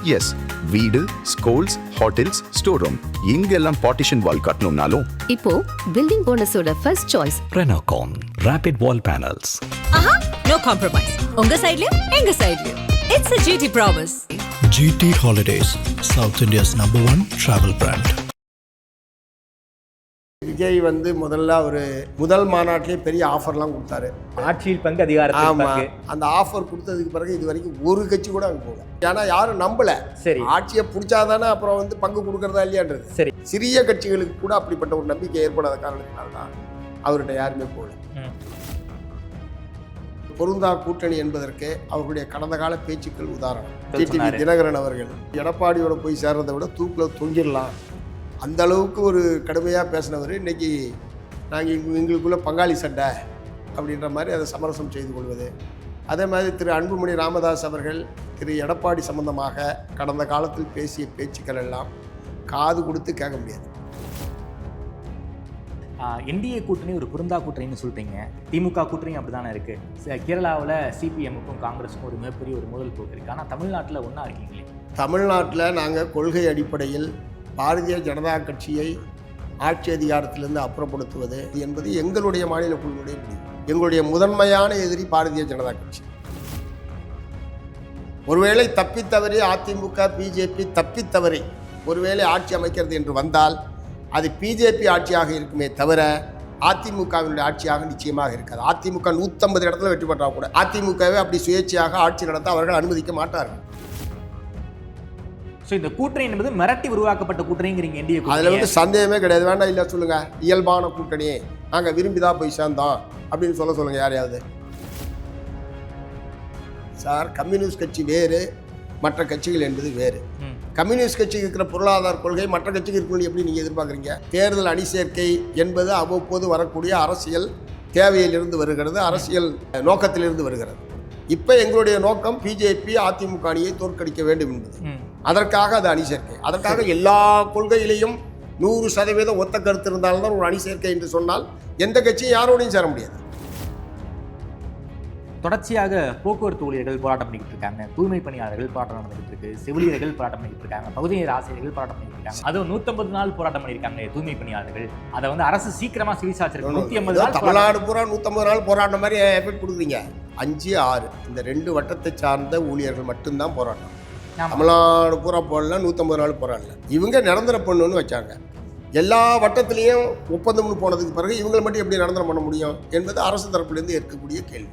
S, வீடு, schools, hotels, store room இங்கெல்லாம் partition wall கட்டணும்னாலும் இப்போ பில்டிங் போனஸோட first choice Renocon Rapid Wall Panels. ஆஹா, நோ காம்ப்ரமைஸ். உங்க சைடுலயும் எங்க சைடுலயும். It's a GT promise. GT Holidays, South India's #1 travel brand. Vijay வந்து முதல் மாநாட்டிலே பெரிய ஆஃபர்லாம் கொடுத்தாரு. ஆட்சியில் பங்கு, அதிகாரத்தில் பங்கு. அந்த ஆஃபர் கொடுத்ததுக்கு பிறகு இது வரைக்கும் ஒரு கட்சி கூட அங்கே போகல. ஏன்னா யாரும் நம்பல. சரி, ஆட்சியை பிடிச்சாதானே அப்புறம் வந்து பங்கு கொடுக்கறதா இல்லையான்றது. சரி, சிறிய கட்சிகளுக்கு கூட அப்படிப்பட்ட ஒரு நம்பிக்கை ஏற்படாத காரணத்தினால்தான் அவர்கிட்ட யாருமே போகல. பொருந்தா கூட்டணி என்பதற்கு அவர்களுடைய கடந்த கால பேச்சுக்கள் உதாரணம். டிடிவி தினகரன் அவர்கள் எடப்பாடியோட போய் சேர்றதை விட தூக்கில் தொங்கிடலாம், அந்த அளவுக்கு ஒரு கடுமையாக பேசினவர் இன்னைக்கு நாங்கள் எங்களுக்குள்ள பங்காளி சண்டை அப்படின்ற மாதிரி அதை சமரசம் செய்து கொள்வது. அதே மாதிரி திரு அன்புமணி ராமதாஸ் அவர்கள் திரு எடப்பாடி சம்பந்தமாக கடந்த காலத்தில் பேசிய பேச்சுக்கள் எல்லாம் காது கொடுத்து கேட்க முடியாது. என்டிஏ கூட்டணி ஒரு பொருந்தா கூட்டணின்னு சொல்லிட்டீங்க. திமுக கூட்டணி அப்படி தானே இருக்குது. கேரளாவில் சிபிஎம்முக்கும் காங்கிரஸுக்கும் ஒரு மிகப்பெரிய ஒரு மோதல் போக்கு இருக்குது. ஆனால் தமிழ்நாட்டில் ஒன்றா இருக்கீங்களே. தமிழ்நாட்டில் நாங்கள் கொள்கை அடிப்படையில் பாரதிய ஜனதா கட்சியை ஆட்சி அதிகாரத்திலிருந்து அப்புறப்படுத்துவது என்பது எங்களுடைய மாநில குழுவுடைய முடிவு. எங்களுடைய முதன்மையான எதிரி பாரதிய ஜனதா கட்சி. ஒருவேளை தப்பித்தவறி அதிமுக பிஜேபி தப்பித்தவறி ஒருவேளை ஆட்சி அமைக்கிறது என்று வந்தால் அது பிஜேபி ஆட்சியாக இருக்குமே தவிர அதிமுகவினுடைய ஆட்சியாக நிச்சயமாக இருக்காது. அதிமுக 150 இடத்துல வெற்றி பெற்றா கூட அதிமுகவே அப்படி சுயேட்சையாக ஆட்சி நடத்த அவர்கள் அனுமதிக்க மாட்டார்கள். ஸோ இந்த கூட்டணி என்பது மிரட்டி உருவாக்கப்பட்ட கூட்டணிங்கிறீங்க என்டிஏ. அதில் வந்து சந்தேகமே கிடையாது. வேண்டாம் இல்லை சொல்லுங்க, இயல்பான கூட்டணி, நாங்கள் விரும்பிதான் போய் சேர்ந்தோம் அப்படின்னு சொல்லுங்க யாரையாவது. சார், கம்யூனிஸ்ட் கட்சி வேறு, மற்ற கட்சிகள் என்பது வேறு. கம்யூனிஸ்ட் கட்சிக்கு இருக்கிற பொருளாதார கொள்கை மற்ற கட்சிக்கு இருக்கணும் எப்படி நீங்கள் எதிர்பார்க்குறீங்க? தேர்தல் அணி சேர்க்கை என்பது அவ்வப்போது வரக்கூடிய அரசியல் தேவையிலிருந்து வருகிறது, அரசியல் நோக்கத்திலிருந்து வருகிறது. இப்போ எங்களுடைய நோக்கம் பிஜேபி அதிமுக அணியை தோற்கடிக்க வேண்டும் என்பது. அதற்காக அது அணி சேர்க்கை. அதற்காக எல்லா கொள்கையிலையும் 100% ஒத்த கருத்து இருந்தால்தான் ஒரு அணி சேர்க்கை என்று சொன்னால் எந்த கட்சியும் யாரோடையும் சேர முடியாது. தொடர்ச்சியாக போக்குவரத்து ஊழியர்கள் போராட்டம் பண்ணிக்கிட்டு இருக்காங்க, தூய்மை பணியாளர்கள் போராட்டம் நடந்துகிட்டு இருக்கு, செவிலியர்கள் போராட்டம் பண்ணிக்கிட்டு இருக்காங்க, பகுதி நேர ஆசிரியர்கள் போராட்டம் பண்ணிட்டு இருக்காங்க. அதுவும் 150 நாள் போராட்டம் பண்ணியிருக்காங்க தூய்மை பணியாளர்கள். அதை வந்து அரசு சீக்கிரமா சிவிசாச்சிருக்கு. 150 நாள் தமிழ்நாடு பூரா 150 நாள் போராட்டம் மாதிரி எஃபெக்ட் கொடுக்குறீங்க. 5, 6 இந்த 2 வட்டத்தை சார்ந்த ஊழியர்கள் மட்டும்தான் போராட்டம். தமிழ்நாடு பூரா போடல, 150 நாள் போராடல. இவங்க நிரந்தர பண்ணுன்னு வச்சாங்க. எல்லா வட்டத்திலையும் ஒப்பந்தம்னு போனதுக்கு பிறகு இவங்களை மட்டும் எப்படி நிரந்தரம் பண்ண முடியும் என்பது அரசு தரப்புலேருந்து இருக்கக்கூடிய கேள்வி.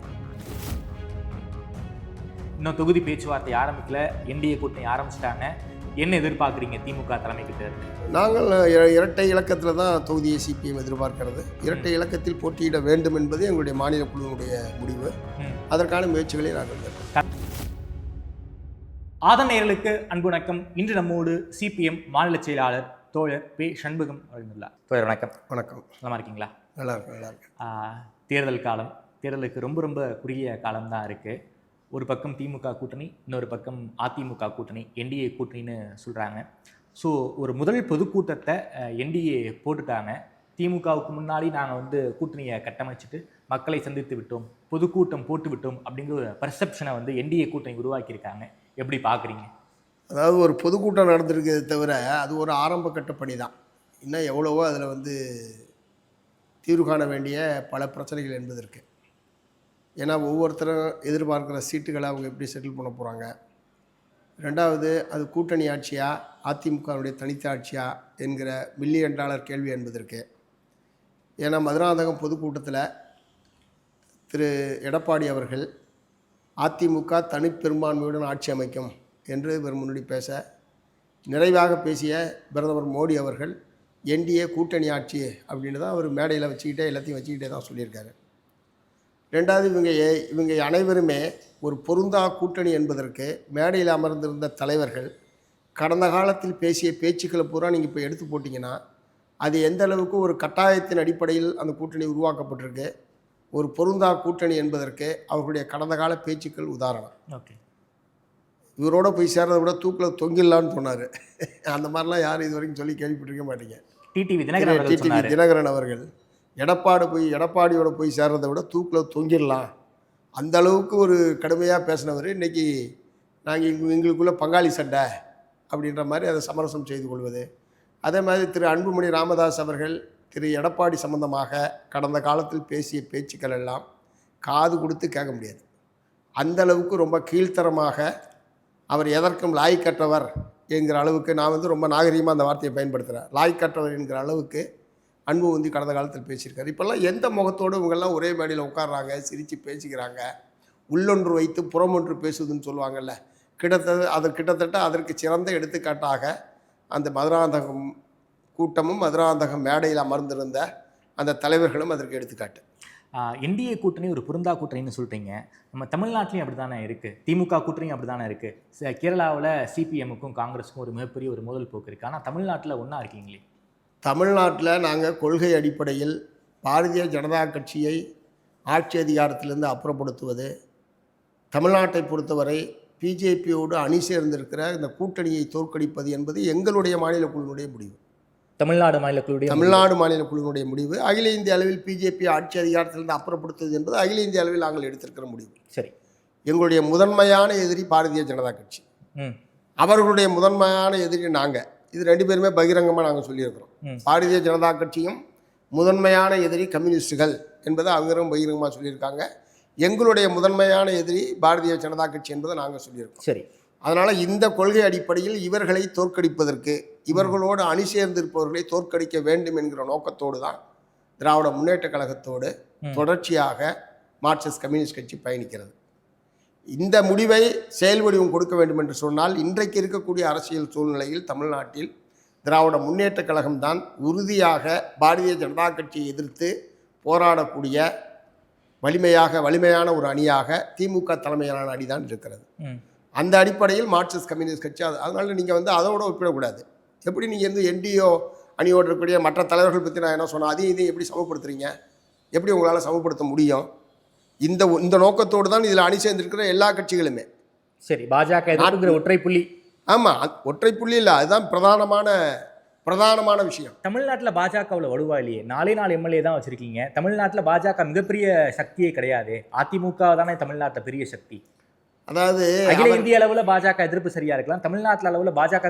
இன்னும் தொகுதி பேச்சுவார்த்தை ஆரம்பிக்கல, என்டிஏ கூட்டணி ஆரம்பிச்சிட்டாங்க. என்ன எதிர்பார்க்குறீங்க திமுக தலைமை கிட்ட இருக்கு? நாங்கள் இரட்டை இலக்கத்தில் தான் தொகுதியை சிபிஎம் எதிர்பார்க்கிறது. இரட்டை இலக்கத்தில் போட்டியிட வேண்டும் என்பது எங்களுடைய மாநில குழுவினுடைய முடிவு. அதற்கான முயற்சிகளை நாங்கள் ஆதநேயர்களுக்கு அன்பு வணக்கம். இன்று நம்மோடு சிபிஎம் மாநில செயலாளர் தோழர் பே. சண்முகம் அவர்கள். தோழர் வணக்கம். வணக்கம். நல்லா இருக்கீங்களா? நல்லா இருக்கு. தேர்தல் காலம், தேர்தலுக்கு ரொம்ப குறுகிய காலம்தான் இருக்குது. ஒரு பக்கம் திமுக கூட்டணி, இன்னொரு பக்கம் அதிமுக கூட்டணி, என்டிஏ கூட்டணின்னு சொல்கிறாங்க. ஸோ ஒரு முதல் பொதுக்கூட்டத்தை என்டிஏ போட்டுட்டாங்க. திமுகவுக்கு முன்னாடி நாங்கள் வந்து கூட்டணியை கட்டமைச்சிட்டு மக்களை சந்தித்து விட்டோம், பொதுக்கூட்டம் போட்டு விட்டோம் அப்படிங்கிற ஒரு பர்செப்ஷனை வந்து என்டிஏ கூட்டணி உருவாக்கியிருக்காங்க. எப்படி பார்க்குறீங்க? அதாவது ஒரு பொதுக்கூட்டம் நடந்திருக்கிறத தவிர அது ஒரு ஆரம்ப கட்ட பணி தான். இன்னும் எவ்வளவோ அதில் வந்து தீர்வு காண வேண்டிய பல பிரச்சனைகள் என்பது இருக்குது. ஏன்னா ஒவ்வொருத்தரும் எதிர்பார்க்குற சீட்டுகளை அவங்க எப்படி செட்டில் பண்ண போகிறாங்க. ரெண்டாவது, அது கூட்டணி ஆட்சியா அதிமுகவுடைய தனித்த ஆட்சியா என்கிற $1 பில்லியன் கேள்வி என்பது இருக்குது. ஏன்னா மதுராந்தகம் பொதுக்கூட்டத்தில் திரு எடப்பாடி அவர்கள் அதிமுக தனிப்பெரும்பான்மையுடன் ஆட்சி அமைக்கும் என்று இவர் முன்னாடி பேச, நிறைவாக பேசிய பிரதமர் மோடி அவர்கள் என்டிஏ கூட்டணி ஆட்சி அப்படின்னு தான் அவர் மேடையில் வச்சுக்கிட்டே எல்லாத்தையும் வச்சுக்கிட்டே தான் சொல்லியிருக்காரு. ரெண்டாவது, இவங்க அனைவருமே ஒரு பொருந்தா கூட்டணி என்பதற்கு மேடையில் அமர்ந்திருந்த தலைவர்கள் கடந்த காலத்தில் பேசிய பேச்சுக்களை பூரா நீங்கள் இப்போ எடுத்து போட்டிங்கன்னா அது எந்த அளவுக்கு ஒரு கட்டாயத்தின் அடிப்படையில் அந்த கூட்டணி உருவாக்கப்பட்டிருக்கு. ஒரு பொருந்தா கூட்டணி என்பதற்கு அவர்களுடைய கடந்த கால பேச்சுக்கள் உதாரணம். ஓகே, இவரோட போய் சேர்றதை விட தூக்கில் தொங்கிடலான்னு சொன்னார். அந்த மாதிரிலாம் யாரும் இது வரைக்கும் சொல்லி கேள்விப்பட்டிருக்க மாட்டீங்க. டிடிவி தினகரன் அவர்கள் எடப்பாடியோட போய் சேர்றதை விட தூக்கில் தொங்கிடலாம், அந்த அளவுக்கு ஒரு கடுமையாக பேசினவர் இன்னைக்கு நாங்கள் எங்களுக்குள்ளே பங்காளி சண்டை அப்படின்ற மாதிரி அதை சமரசம் செய்து கொள்வது. அதே மாதிரி திரு அன்புமணி ராமதாஸ் அவர்கள் திரு எடப்பாடி சம்பந்தமாக கடந்த காலத்தில் பேசிய பேச்சுக்கள் எல்லாம் காது கொடுத்து கேட்க முடியாது. அந்த அளவுக்கு ரொம்ப கீழ்த்தரமாக அவர் எதற்கும் லாய்க்கற்றவர் என்கிற அளவுக்கு, நான் வந்து ரொம்ப நாகரீகமாக அந்த வார்த்தையை பயன்படுத்துகிறேன், லாய்க்கற்றவர் என்கிற அளவுக்கு அன்பு வந்து கடந்த காலத்தில் பேசியிருக்காரு. இப்போல்லாம் எந்த முகத்தோடு இவங்கெல்லாம் ஒரே மேடையில் உட்கார்றாங்க, சிரித்து பேசிக்கிறாங்க, உள்ளொன்று வைத்து புறமொன்று பேசுதுன்னு சொல்லுவாங்கள்ல, கிட்டத்தட்ட அதற்கு சிறந்த எடுத்துக்காட்டாக அந்த மதுராந்தகம் கூட்டமும் மதுராந்தகம் மேடையில் அமர்ந்திருந்த அந்த தலைவர்களும் அதற்கு எடுத்துக்காட்டு. என்டிஏ கூட்டணி ஒரு பொருந்தா கூட்டணின்னு சொல்லிட்டீங்க. நம்ம தமிழ்நாட்டிலையும் அப்படி தானே இருக்குது, திமுக கூட்டணியும் அப்படி தானே இருக்குது. கேரளாவில் சிபிஎம்முக்கும் காங்கிரஸுக்கும் ஒரு மிகப்பெரிய ஒரு மோதல் போக்கு இருக்குது. ஆனால் தமிழ்நாட்டில் ஒன்றா இருக்கீங்களே. தமிழ்நாட்டில் நாங்கள் கொள்கை அடிப்படையில் பாரதிய ஜனதா கட்சியை ஆட்சி அதிகாரத்திலிருந்து அப்புறப்படுத்துவது, தமிழ்நாட்டை பொறுத்தவரை பிஜேபியோடு அணி சேர்ந்திருக்கிற இந்த கூட்டணியை தோற்கடிப்பது என்பது எங்களுடைய மாநில குழுவினுடைய முடிவு. தமிழ்நாடு மாநில குழுவினுடைய முடிவு. அகில இந்திய அளவில் பிஜேபி ஆட்சி அதிகாரத்திலிருந்து அப்புறப்படுத்துவது என்பது அகில இந்திய அளவில் நாங்கள் எடுத்திருக்கிற முடிவு. சரி, எங்களுடைய முதன்மையான எதிரி பாரதிய ஜனதா கட்சி, அவர்களுடைய முதன்மையான எதிரி நாங்கள். இது ரெண்டு பேருமே பகிரங்கமாக நாங்கள் சொல்லியிருக்கிறோம். பாரதிய ஜனதா கட்சியும் முதன்மையான எதிரி கம்யூனிஸ்டுகள் என்பதை அவங்களும் பகிரங்கமாக சொல்லியிருக்காங்க. எங்களுடைய முதன்மையான எதிரி பாரதிய ஜனதா கட்சி என்பதை நாங்கள் சொல்லியிருக்கோம். சரி, அதனால் இந்த கொள்கை அடிப்படையில் இவர்களை தோற்கடிப்பதற்கு, இவர்களோடு அணி சேர்ந்திருப்பவர்களை தோற்கடிக்க வேண்டும் என்கிற நோக்கத்தோடு தான் திராவிட முன்னேற்ற கழகத்தோடு தொடர்ச்சியாக மார்க்சிஸ்ட் கம்யூனிஸ்ட் கட்சி பயணிக்கிறது. இந்த முடிவை செயல் வடிவம் கொடுக்க வேண்டும் என்று சொன்னால் இன்றைக்கு இருக்கக்கூடிய அரசியல் சூழ்நிலையில் தமிழ்நாட்டில் திராவிட முன்னேற்ற கழகம்தான் உறுதியாக பாரதிய ஜனதா கட்சியை எதிர்த்து போராடக்கூடிய வலிமையான ஒரு அணியாக திமுக தலைமையிலான அணிதான் இருக்கிறது. அந்த அடிப்படையில் மார்க்சிஸ்ட் கம்யூனிஸ்ட் கட்சி அதனால் நீங்கள் வந்து அதோட ஒப்பிடக்கூடாது. எப்படி நீங்கள் வந்து என்டிஓ அணியோடு இருக்கக்கூடிய மற்ற தலைவர்கள் பற்றி நான் என்ன சொன்னேன், அதையும் இதையும் எப்படி சமப்படுத்துறீங்க, எப்படி உங்களால் சமப்படுத்த முடியும்? இந்த நோக்கத்தோடு தான் இதில் அணி சேர்ந்திருக்கிற எல்லா கட்சிகளுமே. சரி, பாஜக ஒற்றை புள்ளி. ஆமாம், ஒற்றை புள்ளி இல்லை, அதுதான் பிரதானமான விஷயம். தமிழ்நாட்டில் பாஜகவில் வலுவா இல்லையே, 4 எம்எல்ஏ தான் வச்சுருக்கீங்க. தமிழ்நாட்டில் பாஜக மிகப்பெரிய சக்தியே கிடையாது. அதிமுக தானே தமிழ்நாட்டில் பெரிய சக்தி. அதாவது அகில இந்திய அளவில் பாஜக எதிர்ப்பு சரியா இருக்கலாம், தமிழ்நாட்டில் அளவில் பாஜக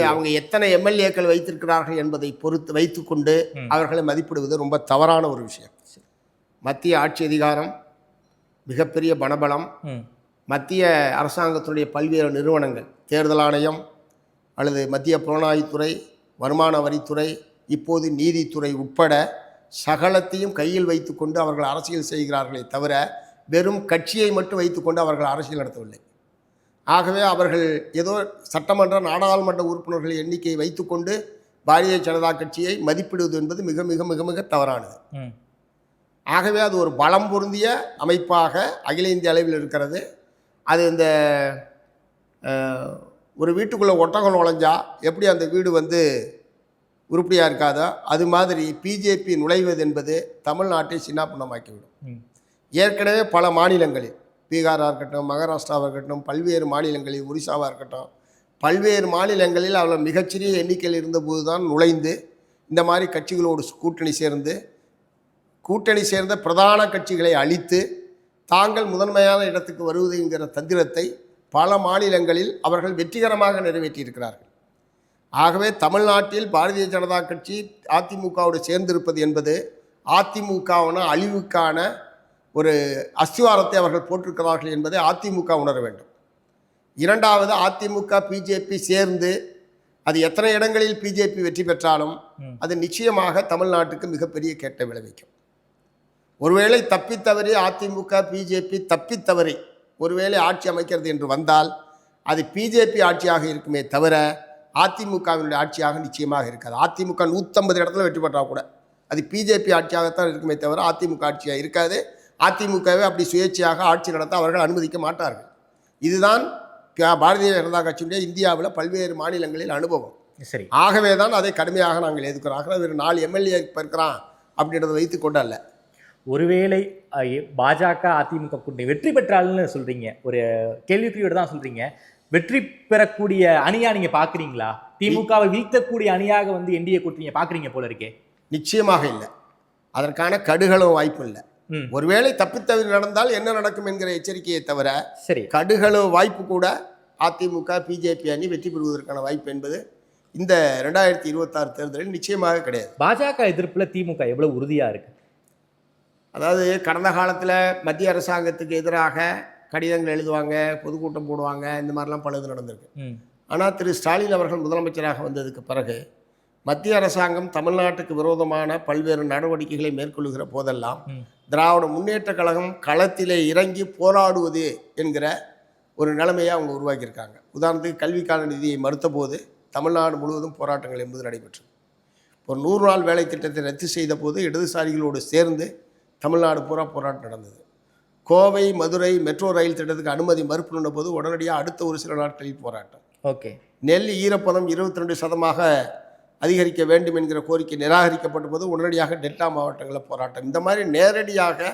அவங்க எத்தனை எம்எல்ஏக்கள் வைத்திருக்கிறார்கள் என்பதை பொறுத்து வைத்துக்கொண்டு அவர்களை மதிப்பிடுவது ரொம்ப தவறான ஒரு விஷயம். மத்திய ஆட்சி அதிகாரம், மிகப்பெரிய பணபலம், மத்திய அரசாங்கத்தினுடைய பல்வேறு நிறுவனங்கள், தேர்தல் ஆணையம் அல்லது மத்திய புலனாய்வுத்துறை, வருமான வரித்துறை, இப்போது நீதித்துறை உட்பட சகலத்தையும் கையில் வைத்துக்கொண்டு அவர்கள் அரசியல் செய்கிறார்களே தவிர வெறும் கட்சியை மட்டும் வைத்துக்கொண்டு அவர்கள் அரசியல் நடத்தவில்லை. ஆகவே அவர்கள் ஏதோ சட்டமன்ற நாடாளுமன்ற உறுப்பினர்கள் எண்ணிக்கையை வைத்துக்கொண்டு பாரதிய ஜனதா கட்சியை மதிப்பிடுவது என்பது மிக மிக மிக மிக தவறானது. ஆகவே அது ஒரு பலம் பொருந்திய அமைப்பாக அகில இந்திய அளவில் இருக்கிறது. அது இந்த ஒரு வீட்டுக்குள்ளே ஒட்டகம் நுழைஞ்சா எப்படி அந்த வீடு வந்து உருப்படியாக இருக்காதோ அது மாதிரி பிஜேபி நுழைவது என்பது தமிழ்நாட்டை சின்னாபின்னமாக்கிவிடும். ஏற்கனவே பல மாநிலங்களில், பீகாராக இருக்கட்டும், மகாராஷ்டிராவாக இருக்கட்டும், பல்வேறு மாநிலங்களில், ஒரிசாவாக இருக்கட்டும், பல்வேறு மாநிலங்களில் அவர்கள் மிகச்சிறிய எண்ணிக்கையில் இருந்தபோது தான் நுழைந்து இந்த மாதிரி கட்சிகளோடு கூட்டணி சேர்ந்த பிரதான கட்சிகளை அழித்து தாங்கள் முதன்மையான இடத்துக்கு வருவதுங்கிற தந்திரத்தை பல மாநிலங்களில் அவர்கள் வெற்றிகரமாக நிறைவேற்றியிருக்கிறார்கள். ஆகவே தமிழ்நாட்டில் பாரதிய ஜனதா கட்சி அதிமுகவோடு சேர்ந்திருப்பது என்பது அதிமுகவான அழிவுக்கான ஒரு அஸ்திவாரத்தை அவர்கள் போட்டிருக்கிறார்கள் என்பதை அதிமுக உணர வேண்டும். இரண்டாவது, அதிமுக பிஜேபி சேர்ந்து அது எத்தனை இடங்களில் பிஜேபி வெற்றி பெற்றாலும் அது நிச்சயமாக தமிழ்நாட்டுக்கு மிகப்பெரிய கேட்ட விளைவிக்கும். ஒருவேளை தப்பித்தவறி அதிமுக பிஜேபி தப்பித்தவறி ஒருவேளை ஆட்சி அமைக்கிறது என்று வந்தால் அது பிஜேபி ஆட்சியாக இருக்குமே தவிர அதிமுகவினுடைய ஆட்சியாக நிச்சயமாக இருக்காது. அதிமுக 150 இடத்துல வெற்றி பெற்றால் கூட அது பிஜேபி ஆட்சியாகத்தான் இருக்குமே தவிர அதிமுக ஆட்சியாக இருக்காது. அதிமுகவை அப்படி சுயேட்சையாக ஆட்சி நடத்த அவர்கள் அனுமதிக்க மாட்டார்கள். இதுதான் பாரதிய ஜனதா கட்சியுடைய இந்தியாவில் பல்வேறு மாநிலங்களில் அனுபவம். சரி, ஆகவே தான் அதை கடுமையாக நாங்கள் எதிர்க்கிறோம். ஒரு 4 எம்எல்ஏ இருக்கிறான் அப்படின்றத வைத்து கொண்டு அல்ல. ஒருவேளை பாஜக அதிமுக கூட்டணி வெற்றி பெற்றால்னு சொல்றீங்க, ஒரு கேள்விக்குறியோடு தான் சொல்றீங்க. வெற்றி பெறக்கூடிய அணியா நீங்க பாக்குறீங்களா? திமுகவை வீழ்த்தக்கூடிய அணியாக வந்து என்டிஏ கூட்டணியை பாக்குறீங்க போல இருக்கே. நிச்சயமாக இல்லை, அதற்கான கடுகளவு வாய்ப்பு இல்லை. ஒருவேளை தப்பித்தவறி நடந்தால் என்ன நடக்கும் என்கிற எச்சரிக்கையை தவிர சரி கடுகளவு வாய்ப்பு கூட அதிமுக பிஜேபி அணி வெற்றி பெறுவதற்கான வாய்ப்பு என்பது இந்த 2026 தேர்தலில் நிச்சயமாக கிடையாது. பாஜக எதிர்ப்புல திமுக எவ்வளவு உறுதியா இருக்கு? அதாவது கடந்த காலத்தில் மத்திய அரசாங்கத்துக்கு எதிராக கடிதங்கள் எழுதுவாங்க, பொதுக்கூட்டம் போடுவாங்க, இந்த மாதிரிலாம் பல இது நடந்திருக்கு. ஆனால் திரு ஸ்டாலின் அவர்கள் முதலமைச்சராக வந்ததுக்கு பிறகு மத்திய அரசாங்கம் தமிழ்நாட்டுக்கு விரோதமான பல்வேறு நடவடிக்கைகளை மேற்கொள்கிற போதெல்லாம் திராவிட முன்னேற்ற கழகம் களத்திலே இறங்கி போராடுவது என்கிற ஒரு நிலைமையை அவங்க உருவாக்கியிருக்காங்க. உதாரணத்துக்கு கல்விக்கான நிதியை மறுத்த போது தமிழ்நாடு முழுவதும் போராட்டங்கள் என்பது நடைபெற்றது. ஒரு 100 நாள் வேலை திட்டத்தை ரத்து செய்த போது இடதுசாரிகளோடு சேர்ந்து தமிழ்நாடு பூரா போராட்டம் நடந்தது. கோவை மதுரை மெட்ரோ ரயில் திட்டத்துக்கு அனுமதி மறுப்பு போது உடனடியாக அடுத்த ஒரு சில நாட்களில் போராட்டம். ஓகே. நெல் ஈரப்பதம் 22% அதிகரிக்க வேண்டும் என்கிற கோரிக்கை நிராகரிக்கப்பட்ட போது உடனடியாக டெல்டா மாவட்டங்களில் போராட்டம். இந்த மாதிரி நேரடியாக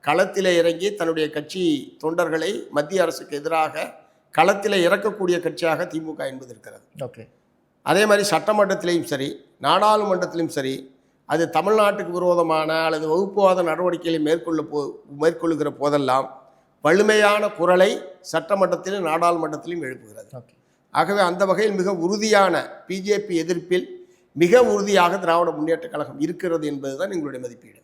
களத்தில் இறங்கி தன்னுடைய கட்சி தொண்டர்களை மத்திய அரசுக்கு எதிராக களத்தில் இறக்கக்கூடிய கட்சியாக திமுக என்பது இருக்கிறது. ஓகே. அதே மாதிரி சட்டமன்றத்திலையும் சரி நாடாளுமன்றத்திலையும் சரி அது தமிழ்நாட்டுக்கு விரோதமான அல்லது வகுப்புவாத நடவடிக்கைகளை மேற்கொள்ளுகிற போதெல்லாம் வலிமையான குரலை சட்டமன்றத்திலும் நாடாளுமன்றத்திலும் எழுப்புகிறது. ஆகவே அந்த வகையில் மிக உறுதியான பிஜேபி எதிர்ப்பில் மிக உறுதியாக திராவிட முன்னேற்ற கழகம் இருக்கிறது என்பதுதான் எங்களுடைய மதிப்பீடு.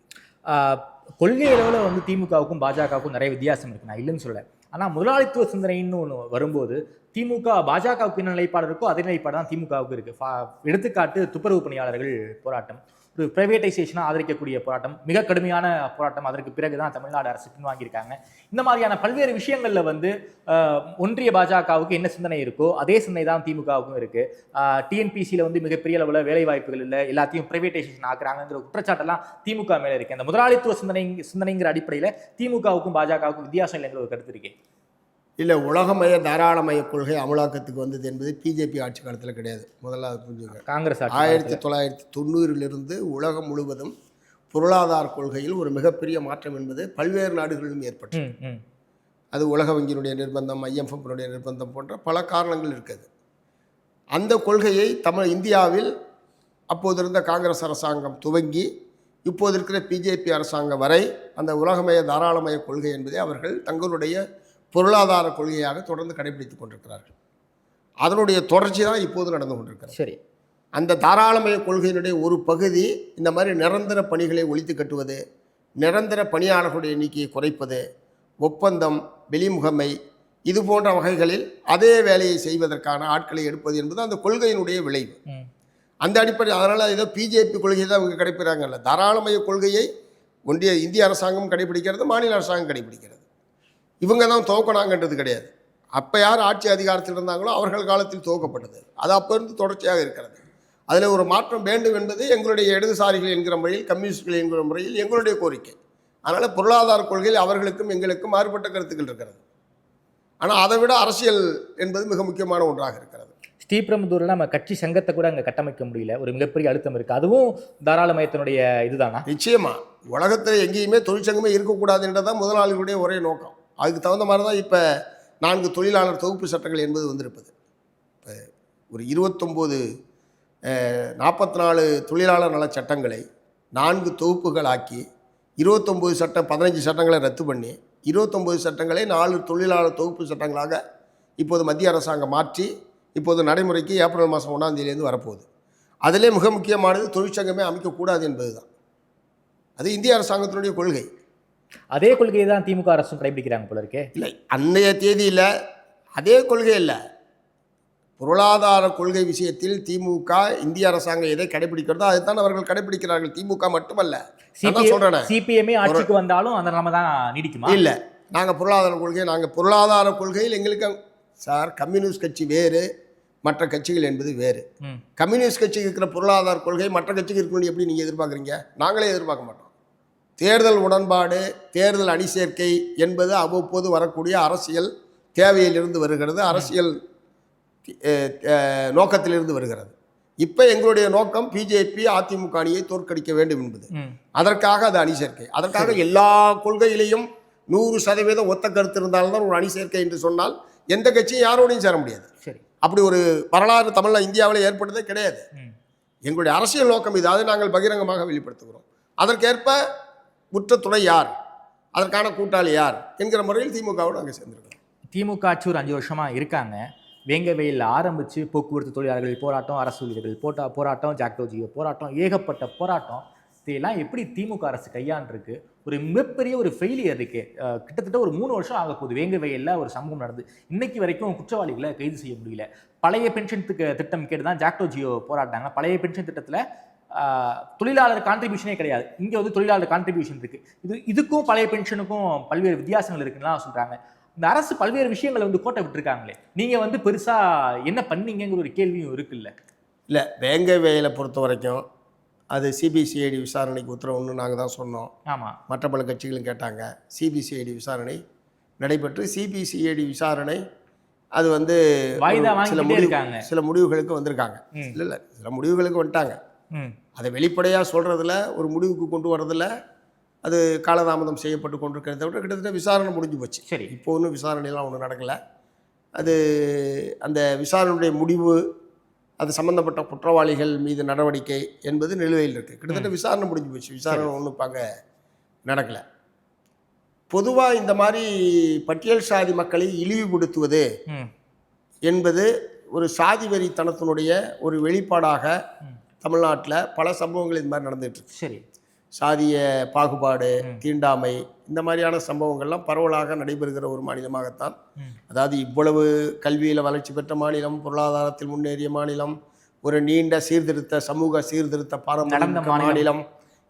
கொள்கை அளவில் வந்து திமுகவுக்கும் பாஜகவுக்கும் நிறைய வித்தியாசம் இருக்கு, நான் இல்லைன்னு சொல்ல. ஆனால் முதலாளித்துவ சிந்தனைன்னு ஒன்று வரும்போது திமுக பாஜகவுக்கு என்ன நிலைப்பாடு இருக்கோ அதே நிலைப்பாடு தான் திமுகவுக்கு இருக்கு. எடுத்துக்காட்டு துப்புரவு பணியாளர்கள் போராட்டம், ஒரு பிரைவேட்டைசேஷனாக ஆதரிக்கக்கூடிய போராட்டம், மிக கடுமையான போராட்டம். அதற்கு பிறகு தான் தமிழ்நாடு அரசு பின்வாங்கியிருக்காங்க. இந்த மாதிரியான பல்வேறு விஷயங்களில் வந்து ஒன்றிய பாஜகவுக்கு என்ன சிந்தனை இருக்கோ அதே சிந்தனை தான் திமுகவுக்கும் இருக்குது. டிஎன்பிசியில் வந்து மிகப்பெரிய அளவில் வேலை வாய்ப்புகள் இல்லை, எல்லாத்தையும் பிரைவேட்டைசேஷன் ஆக்குறாங்கிற குற்றச்சாட்டெல்லாம் திமுக மேலே இருக்குது. அந்த முதலாளித்துவ சிந்தனைங்கிற அடிப்படையில் திமுகவுக்கும் பாஜகவுக்கும் வித்தியாசம் இல்லைங்கிற ஒரு கருத்து இருக்கே. இல்லை, உலகமய தாராளமய கொள்கை அமலாக்கத்துக்கு வந்தது என்பது பிஜேபி ஆட்சி காலத்தில் கிடையாது. முதல்ல அது புரிஞ்சுங்க. காங்கிரஸ் 1990 உலகம் முழுவதும் பொருளாதார கொள்கையில் ஒரு மிகப்பெரிய மாற்றம் என்பது பல்வேறு நாடுகளிலும் ஏற்பட்டது. அது உலக வங்கியினுடைய நிர்பந்தம், IMF-னுடைய நிர்பந்தம் போன்ற பல காரணங்கள் இருக்குது. அந்த கொள்கையை இந்தியாவில் அப்போது இருந்த காங்கிரஸ் அரசாங்கம் துவங்கி இப்போது இருக்கிற பிஜேபி அரசாங்கம் வரை அந்த உலகமய தாராளமய கொள்கை என்பதை அவர்கள் தங்களுடைய பொருளாதார கொள்கையாக தொடர்ந்து கடைபிடித்துக் கொண்டிருக்கிறார்கள். அதனுடைய தொடர்ச்சி தான் இப்போது நடந்து கொண்டிருக்கிறது. சரி. அந்த தாராளமய கொள்கையினுடைய ஒரு பகுதி இந்த மாதிரி நிரந்தர பணிகளை ஒழித்து கட்டுவது, நிரந்தர பணியாளர்களுடைய எண்ணிக்கையை குறைப்பது, ஒப்பந்தம், வெளிமுகமை, இது போன்ற வகைகளில் அதே வேலையை செய்வதற்கான ஆட்களை எடுப்பது என்பது அந்த கொள்கையினுடைய விளைவு. அந்த அடிப்படையில் அதனால் ஏதோ பிஜேபி கொள்கையை தான் அவங்க கடைப்பிடிக்கிறாங்கல்ல. தாராளமய கொள்கையை இந்திய அரசாங்கம் கடைபிடிக்கிறது, மாநில அரசாங்கம் கடைபிடிக்கிறது. இவங்க தான் துவக்கினாங்கன்றது கிடையாது. அப்போ யார் ஆட்சி அதிகாரத்தில் இருந்தாங்களோ அவர்கள் காலத்தில் துவக்கப்பட்டது. அது அப்போ இருந்து தொடர்ச்சியாக இருக்கிறது. அதில் ஒரு மாற்றம் வேண்டும் என்பது எங்களுடைய இடதுசாரிகள் என்கிற முறையில், கம்யூனிஸ்டுகள் என்கிற முறையில் எங்களுடைய கோரிக்கை. அதனால் பொருளாதார கொள்கையில் அவர்களுக்கும் எங்களுக்கும் மாறுபட்ட கருத்துக்கள் இருக்கிறது. ஆனால் அதை விட அரசியல் என்பது மிக முக்கியமான ஒன்றாக இருக்கிறது. ஸ்ரீபெரும்புதூரில் நம்ம கட்சி சங்கத்தை கூட அங்கே கட்டமைக்க முடியல, ஒரு மிகப்பெரிய அழுத்தம் இருக்குது. அதுவும் தாராளமயத்தினுடைய இதுதானா? நிச்சயமாக. உலகத்தில் எங்கேயுமே தொழிற்சங்கமே இருக்கக்கூடாது என்றதான் முதலாளிகளுடைய ஒரே நோக்கம். அதுக்கு தகுந்த மாதிரி தான் இப்போ 4 தொழிலாளர் தொகுப்பு சட்டங்கள் என்பது வந்திருப்பது. இப்போ ஒரு 44 தொழிலாளர் நல சட்டங்களை 4 தொகுப்புகள் ஆக்கி 29 சட்டம் 15 சட்டங்களை ரத்து பண்ணி 29 சட்டங்களை 4 தொழிலாளர் தொகுப்பு சட்டங்களாக இப்போது மத்திய அரசாங்கம் மாற்றி இப்போது நடைமுறைக்கு ஏப்ரல் மாதம் 1ஆம் தேதியிலேருந்து வரப்போகுது. அதிலே மிக முக்கியமானது தொழிற்சங்கமே அமைக்கக்கூடாது என்பது தான். அது இந்திய அரசாங்கத்தினுடைய கொள்கை. அதே கொள்கையை தான் திமுக அரசும் கடைபிடிக்கிறாங்க போல இருக்கே. இல்லை, அன்றைய தேதியில் அதே கொள்கை இல்லை. பொருளாதார கொள்கை விஷயத்தில் திமுக, இந்திய அரசாங்கம் எதை கடைபிடிக்கிறதோ அதைத்தான் அவர்கள் கடைபிடிக்கிறார்கள். திமுக மட்டுமல்ல, சொல்றேன். சிபிஎம்ஏ ஆட்சிக்கு வந்தாலும் அந்த நிலைமை தான் நீடிக்குமா? இல்லை, நாங்கள் பொருளாதார கொள்கையில் எங்களுக்கு சார் கம்யூனிஸ்ட் கட்சி வேறு, மற்ற கட்சிகள் என்பது வேறு. கம்யூனிஸ்ட் கட்சிக்கு இருக்கிற பொருளாதார கொள்கை மற்ற கட்சிக்கு இருக்கணும்னு எப்படி நீங்கள் எதிர்பார்க்குறீங்க? நாங்களே எதிர்பார்க்க மாட்டோம். தேர்தல் உடன்பாடு, தேர்தல் அணி சேர்க்கை என்பது அவ்வப்போது வரக்கூடிய அரசியல் தேவையிலிருந்து வருகிறது, அரசியல் நோக்கத்திலிருந்து வருகிறது. இப்போ எங்களுடைய நோக்கம் பிஜேபி அதிமுக அணியை தோற்கடிக்க வேண்டும் என்பது. அதற்காக அது அணி சேர்க்கை. அதற்காக எல்லா கொள்கையிலையும் 100% ஒத்த கருத்து இருந்தால்தான் ஒரு அணி சேர்க்கை என்று சொன்னால் எந்த கட்சியும் யாரோடையும் சேர முடியாது. சரி, அப்படி ஒரு வரலாறு இந்தியாவில் ஏற்பட்டதே கிடையாது. எங்களுடைய அரசியல் நோக்கம் இது. அதை நாங்கள் பகிரங்கமாக வெளிப்படுத்துகிறோம். அதற்கேற்ப உற்ற துணை யார், அதற்கான கூட்டாளி யார் என்கிற முறையில் திமுகவோடு நாங்கள் சேர்ந்துருக்கோம். திமுக ஆட்சி ஒரு 5 வருஷமாக இருக்காங்க. வேங்கவேயில் ஆரம்பித்து போக்குவரத்து தொழிலாளர்கள் போராட்டம், அரசு ஊழியர்கள் போராட்டம், ஜாக்டோ ஜியோ போராட்டம், ஏகப்பட்ட போராட்டம். இதையெல்லாம் எப்படி திமுக அரசு கையாண்டிருக்கு? ஒரு மிகப்பெரிய ஒரு ஃபெயிலியர் இருக்கு. கிட்டத்தட்ட ஒரு 3 வருஷம் ஆக போகுது வேங்கவேயில் ஒரு சம்பவம் நடந்து. இன்னைக்கு வரைக்கும் குற்றவாளிகளை கைது செய்ய முடியல. பழைய பென்ஷன் திட்டம் கேட்டு தான் ஜாக்டோ ஜியோ போராட்டாங்க. பழைய பென்ஷன் திட்டத்தில் தொழிலாளர் கான்ட்ரிபியூஷனே கிடையாது. இங்கே வந்து தொழிலாளர் கான்ட்ரிபியூஷன் இருக்கு. இதுக்கும் பழைய பென்ஷனுக்கும் பல்வேறு வித்தியாசங்கள் இருக்குன்னா சொல்றாங்க. இந்த அரசு பல்வேறு விஷயங்களை வந்து கோட்டை விட்டுருக்காங்களே, நீங்க வந்து பெருசா என்ன பண்ணீங்கிற ஒரு கேள்வியும் இருக்குல்ல? இல்லை, வேங்கவேயிலை பொறுத்த வரைக்கும் அது சிபிசிஐடி விசாரணைக்கு உத்தரவுன்னு நாங்கள் தான் சொன்னோம். ஆமாம், மற்ற பல கட்சிகளும் கேட்டாங்க. சிபிசிஐடி விசாரணை நடைபெற்று சிபிசிஐடி விசாரணை அது வந்து சில முடிவுகளுக்கு வந்திருக்காங்க. இல்லை சில முடிவுகளுக்கு வந்துட்டாங்க. அதை வெளிப்படையாக சொல்கிறதுல ஒரு முடிவுக்கு கொண்டு வரதில் அது காலதாமதம் செய்யப்பட்டு கொண்டிருக்கிறத விட கிட்டத்தட்ட விசாரணை முடிஞ்சு போச்சு. சரி, இப்போ ஒன்றும் விசாரணையெல்லாம் ஒன்றும் நடக்கலை. அது அந்த விசாரணையுடைய முடிவு, அது சம்மந்தப்பட்ட குற்றவாளிகள் மீது நடவடிக்கை என்பது நிலுவையில் இருக்குது. கிட்டத்தட்ட விசாரணை முடிஞ்சு போச்சு. விசாரணை ஒன்றும் இப்போ அங்கே நடக்கலை. பொதுவாக இந்த மாதிரி பட்டியல் சாதி மக்களை இழிவுபடுத்துவது என்பது ஒரு சாதி வெறித்தனத்தினுடைய ஒரு வெளிப்பாடாக தமிழ்நாட்டில் பல சம்பவங்கள் இது மாதிரி நடந்துகிட்ருக்கு. சரி, சாதிய பாகுபாடு, தீண்டாமை, இந்த மாதிரியான சம்பவங்கள்லாம் பரவலாக நடைபெறுகிற ஒரு மாநிலமாகத்தான். அதாவது இவ்வளவு கல்வியில் வளர்ச்சி பெற்ற மாநிலம், பொருளாதாரத்தில் முன்னேறிய மாநிலம், ஒரு நீண்ட சீர்திருத்த சமூக சீர்திருத்த பாரம்பரிய மாநிலம்,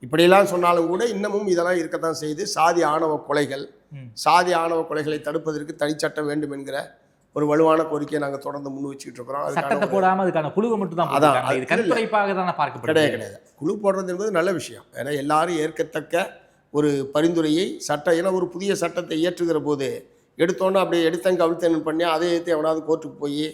இப்படியெல்லாம் சொன்னாலும் கூட இன்னமும் இதெல்லாம் இருக்கத்தான் செய்து. சாதி ஆணவ கொலைகளை தடுப்பதற்கு தனிச்சட்டம் வேண்டும் என்கிற ஒரு வலுவான கோரிக்கையை நாங்கள் தொடர்ந்து முன் வச்சுக்கிட்டு இருக்கிறோம். சட்டத்தை போடாமல் அதுக்கான குழுவை மட்டும் தான் கிடையாது. குழு போடுறது என்பது நல்ல விஷயம். ஏன்னா எல்லாரும் ஏற்கத்தக்க ஒரு பரிந்துரையை ஏன்னா ஒரு புதிய சட்டத்தை இயற்றுகிற போது எடுத்தோன்னே அப்படியே எடுத்தங்க அவிழ்த்தன் பண்ணி அதை எடுத்து எவனாவது கோர்ட்டுக்கு போய்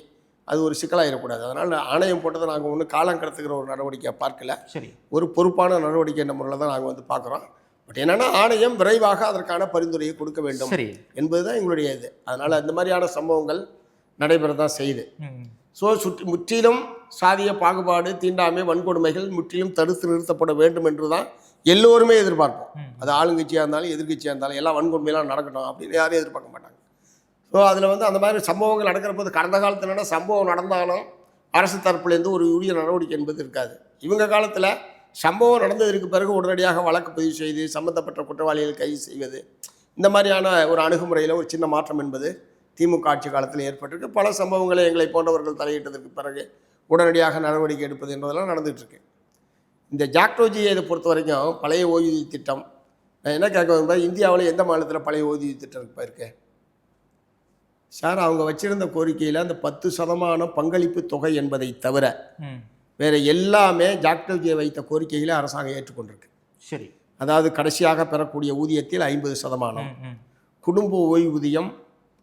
அது ஒரு சிக்கலாகிடக்கூடாது. அதனால் ஆணையம் போட்டதை நாங்கள் ஒன்றும் காலம் கடத்துக்கிற ஒரு நடவடிக்கையை பார்க்கல. சரி, ஒரு பொறுப்பான நடவடிக்கை என்ற முறையில் தான் நாங்கள் வந்து பார்க்குறோம். பட் என்னென்னா ஆணையம் விரைவாக அதற்கான பரிந்துரையை கொடுக்க வேண்டும் என்பது தான் எங்களுடைய இது. அதனால் இந்த மாதிரியான சம்பவங்கள் நடைபெற தான் செய்யுது. ஸோ முற்றிலும் சாதிய பாகுபாடு, தீண்டாமை, வன்கொடுமைகள் முற்றிலும் தடுத்து நிறுத்தப்பட வேண்டும் என்று தான் எல்லோருமே எதிர்பார்ப்போம். அது ஆளுங்கட்சியாக இருந்தாலும் எதிர்கட்சியாக இருந்தாலும் எல்லாம் வன்கொடுமையெல்லாம் நடக்கணும் அப்படின்னு யாரும் எதிர்பார்க்க மாட்டாங்க. ஸோ அதில் வந்து அந்த மாதிரி சம்பவங்கள் நடக்கிற போது கடந்த காலத்தில் என்ன சம்பவம் நடந்தாலும் அரசு தரப்புலேருந்து ஒரு உரிய நடவடிக்கை என்பது இருக்காது. இவங்க காலத்தில் சம்பவம் நடந்ததற்கு பிறகு உடனடியாக வழக்கு பதிவு செய்து சம்பந்தப்பட்ட குற்றவாளிகள் கைது செய்வது, இந்த மாதிரியான ஒரு அணுகுமுறையில் ஒரு சின்ன மாற்றம் என்பது திமுக ஆட்சி காலத்தில் ஏற்பட்டிருக்கு. பல சம்பவங்களை எங்களை போன்றவர்கள் தலையிட்டதற்கு பிறகு உடனடியாக நடவடிக்கை எடுப்பது என்பதெல்லாம் நடந்துகிட்ருக்கு. இந்த ஜாக்டோஜியை இதை பொறுத்த வரைக்கும் பழைய ஓய்வூதிய திட்டம், நான் என்ன கேட்க வந்தால் இந்தியாவில் எந்த மாநிலத்தில் பழைய ஓய்வூதிய திட்டம் இருக்கு சார்? அவங்க வச்சிருந்த கோரிக்கையில் அந்த 10% பங்களிப்பு தொகை என்பதை தவிர வேறு எல்லாமே ஜாக்டோஜியை வைத்த கோரிக்கைகளை அரசாங்கம் ஏற்றுக்கொண்டிருக்கு. சரி, அதாவது கடைசியாக பெறக்கூடிய ஊதியத்தில் 50%, குடும்ப ஓய்வூதியம்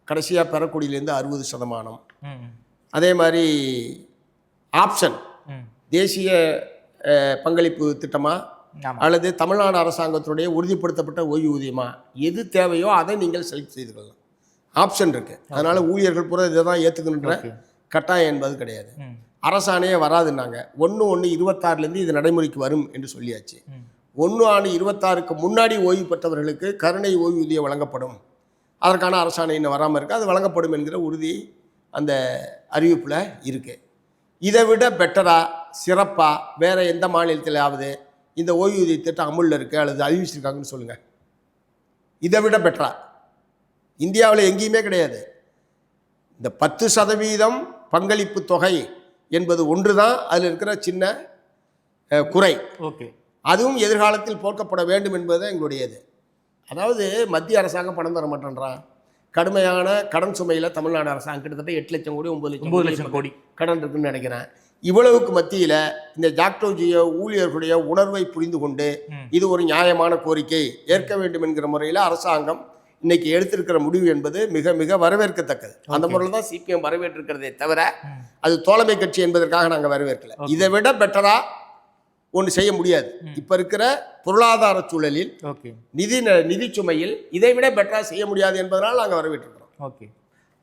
கடைசியாக பெறக்கூடியிலேருந்து 60%, அதே மாதிரி ஆப்ஷன் தேசிய பங்களிப்பு திட்டமாக அல்லது தமிழ்நாடு அரசாங்கத்தினுடைய உறுதிப்படுத்தப்பட்ட ஓய்வூதியமா, எது தேவையோ அதை நீங்கள் செலக்ட் செய்து கொள்ளலாம். ஆப்ஷன் இருக்குது. அதனால் ஊழியர்கள் பூரா இதை தான் ஏற்றுக்கணுன்ற கட்டாயம் என்பது கிடையாது. அரசாணையே வராதுன்னாங்க. 1/1/26 இது நடைமுறைக்கு வரும் என்று சொல்லியாச்சு. 1/26 முன்னாடி ஓய்வு பெற்றவர்களுக்கு கருணை ஓய்வூதியம் வழங்கப்படும். அதற்கான அரசாணை இன்னும் வராமல் இருக்குது. அது வழங்கப்படும் என்கிற உறுதி அந்த அறிவிப்பில் இருக்குது. இதை விட பெட்டராக சிறப்பாக வேறு எந்த மாநிலத்திலாவது இந்த ஓய்வூதிய திட்டம் அமுலில் இருக்குது அல்லது அறிவிச்சிருக்காங்கன்னு சொல்லுங்கள். இதை விட பெட்டரா இந்தியாவில் எங்கேயுமே கிடையாது. இந்த 10% பங்களிப்பு தொகை என்பது ஒன்று தான் அதில் இருக்கிற சின்ன குறை. ஓகே, அதுவும் எதிர்காலத்தில் போர்க்கப்பட வேண்டும் என்பது தான் எங்களுடையது. அதாவது மத்திய அரசாங்கம் பணம் தர மாட்டேன்றான். கடுமையான கடன் சுமையில் தமிழ்நாடு அரசாங்கம் கிட்டத்தட்ட 8 லட்சம் கோடி 9 லட்சம் கோடி கடன் இருக்குன்னு நினைக்கிறேன். இவ்வளவுக்கு மத்தியில் இந்த ஜாக்டோஜியோ ஊழியர்களுடைய உணர்வை புரிந்து கொண்டு இது ஒரு நியாயமான கோரிக்கை ஏற்க வேண்டும் என்கிற முறையில் அரசாங்கம் இன்னைக்கு எடுத்திருக்கிற முடிவு என்பது மிக மிக வரவேற்கத்தக்கது. அந்த முறையில் தான் சிபிஎம் வரவேற்றிருக்கிறதே தவிர அது தோழமை கட்சி என்பதற்காக நாங்கள் வரவேற்கல. இதை விட பெட்டரா ஒன்று செய்ய முடியாது. இப்போ இருக்கிற பொருளாதார சூழலில், நிதி சுமையில் இதை விட பெட்டரா செய்ய முடியாது என்பதனால் நாங்கள் வரவேற்றிருக்கிறோம். ஓகே,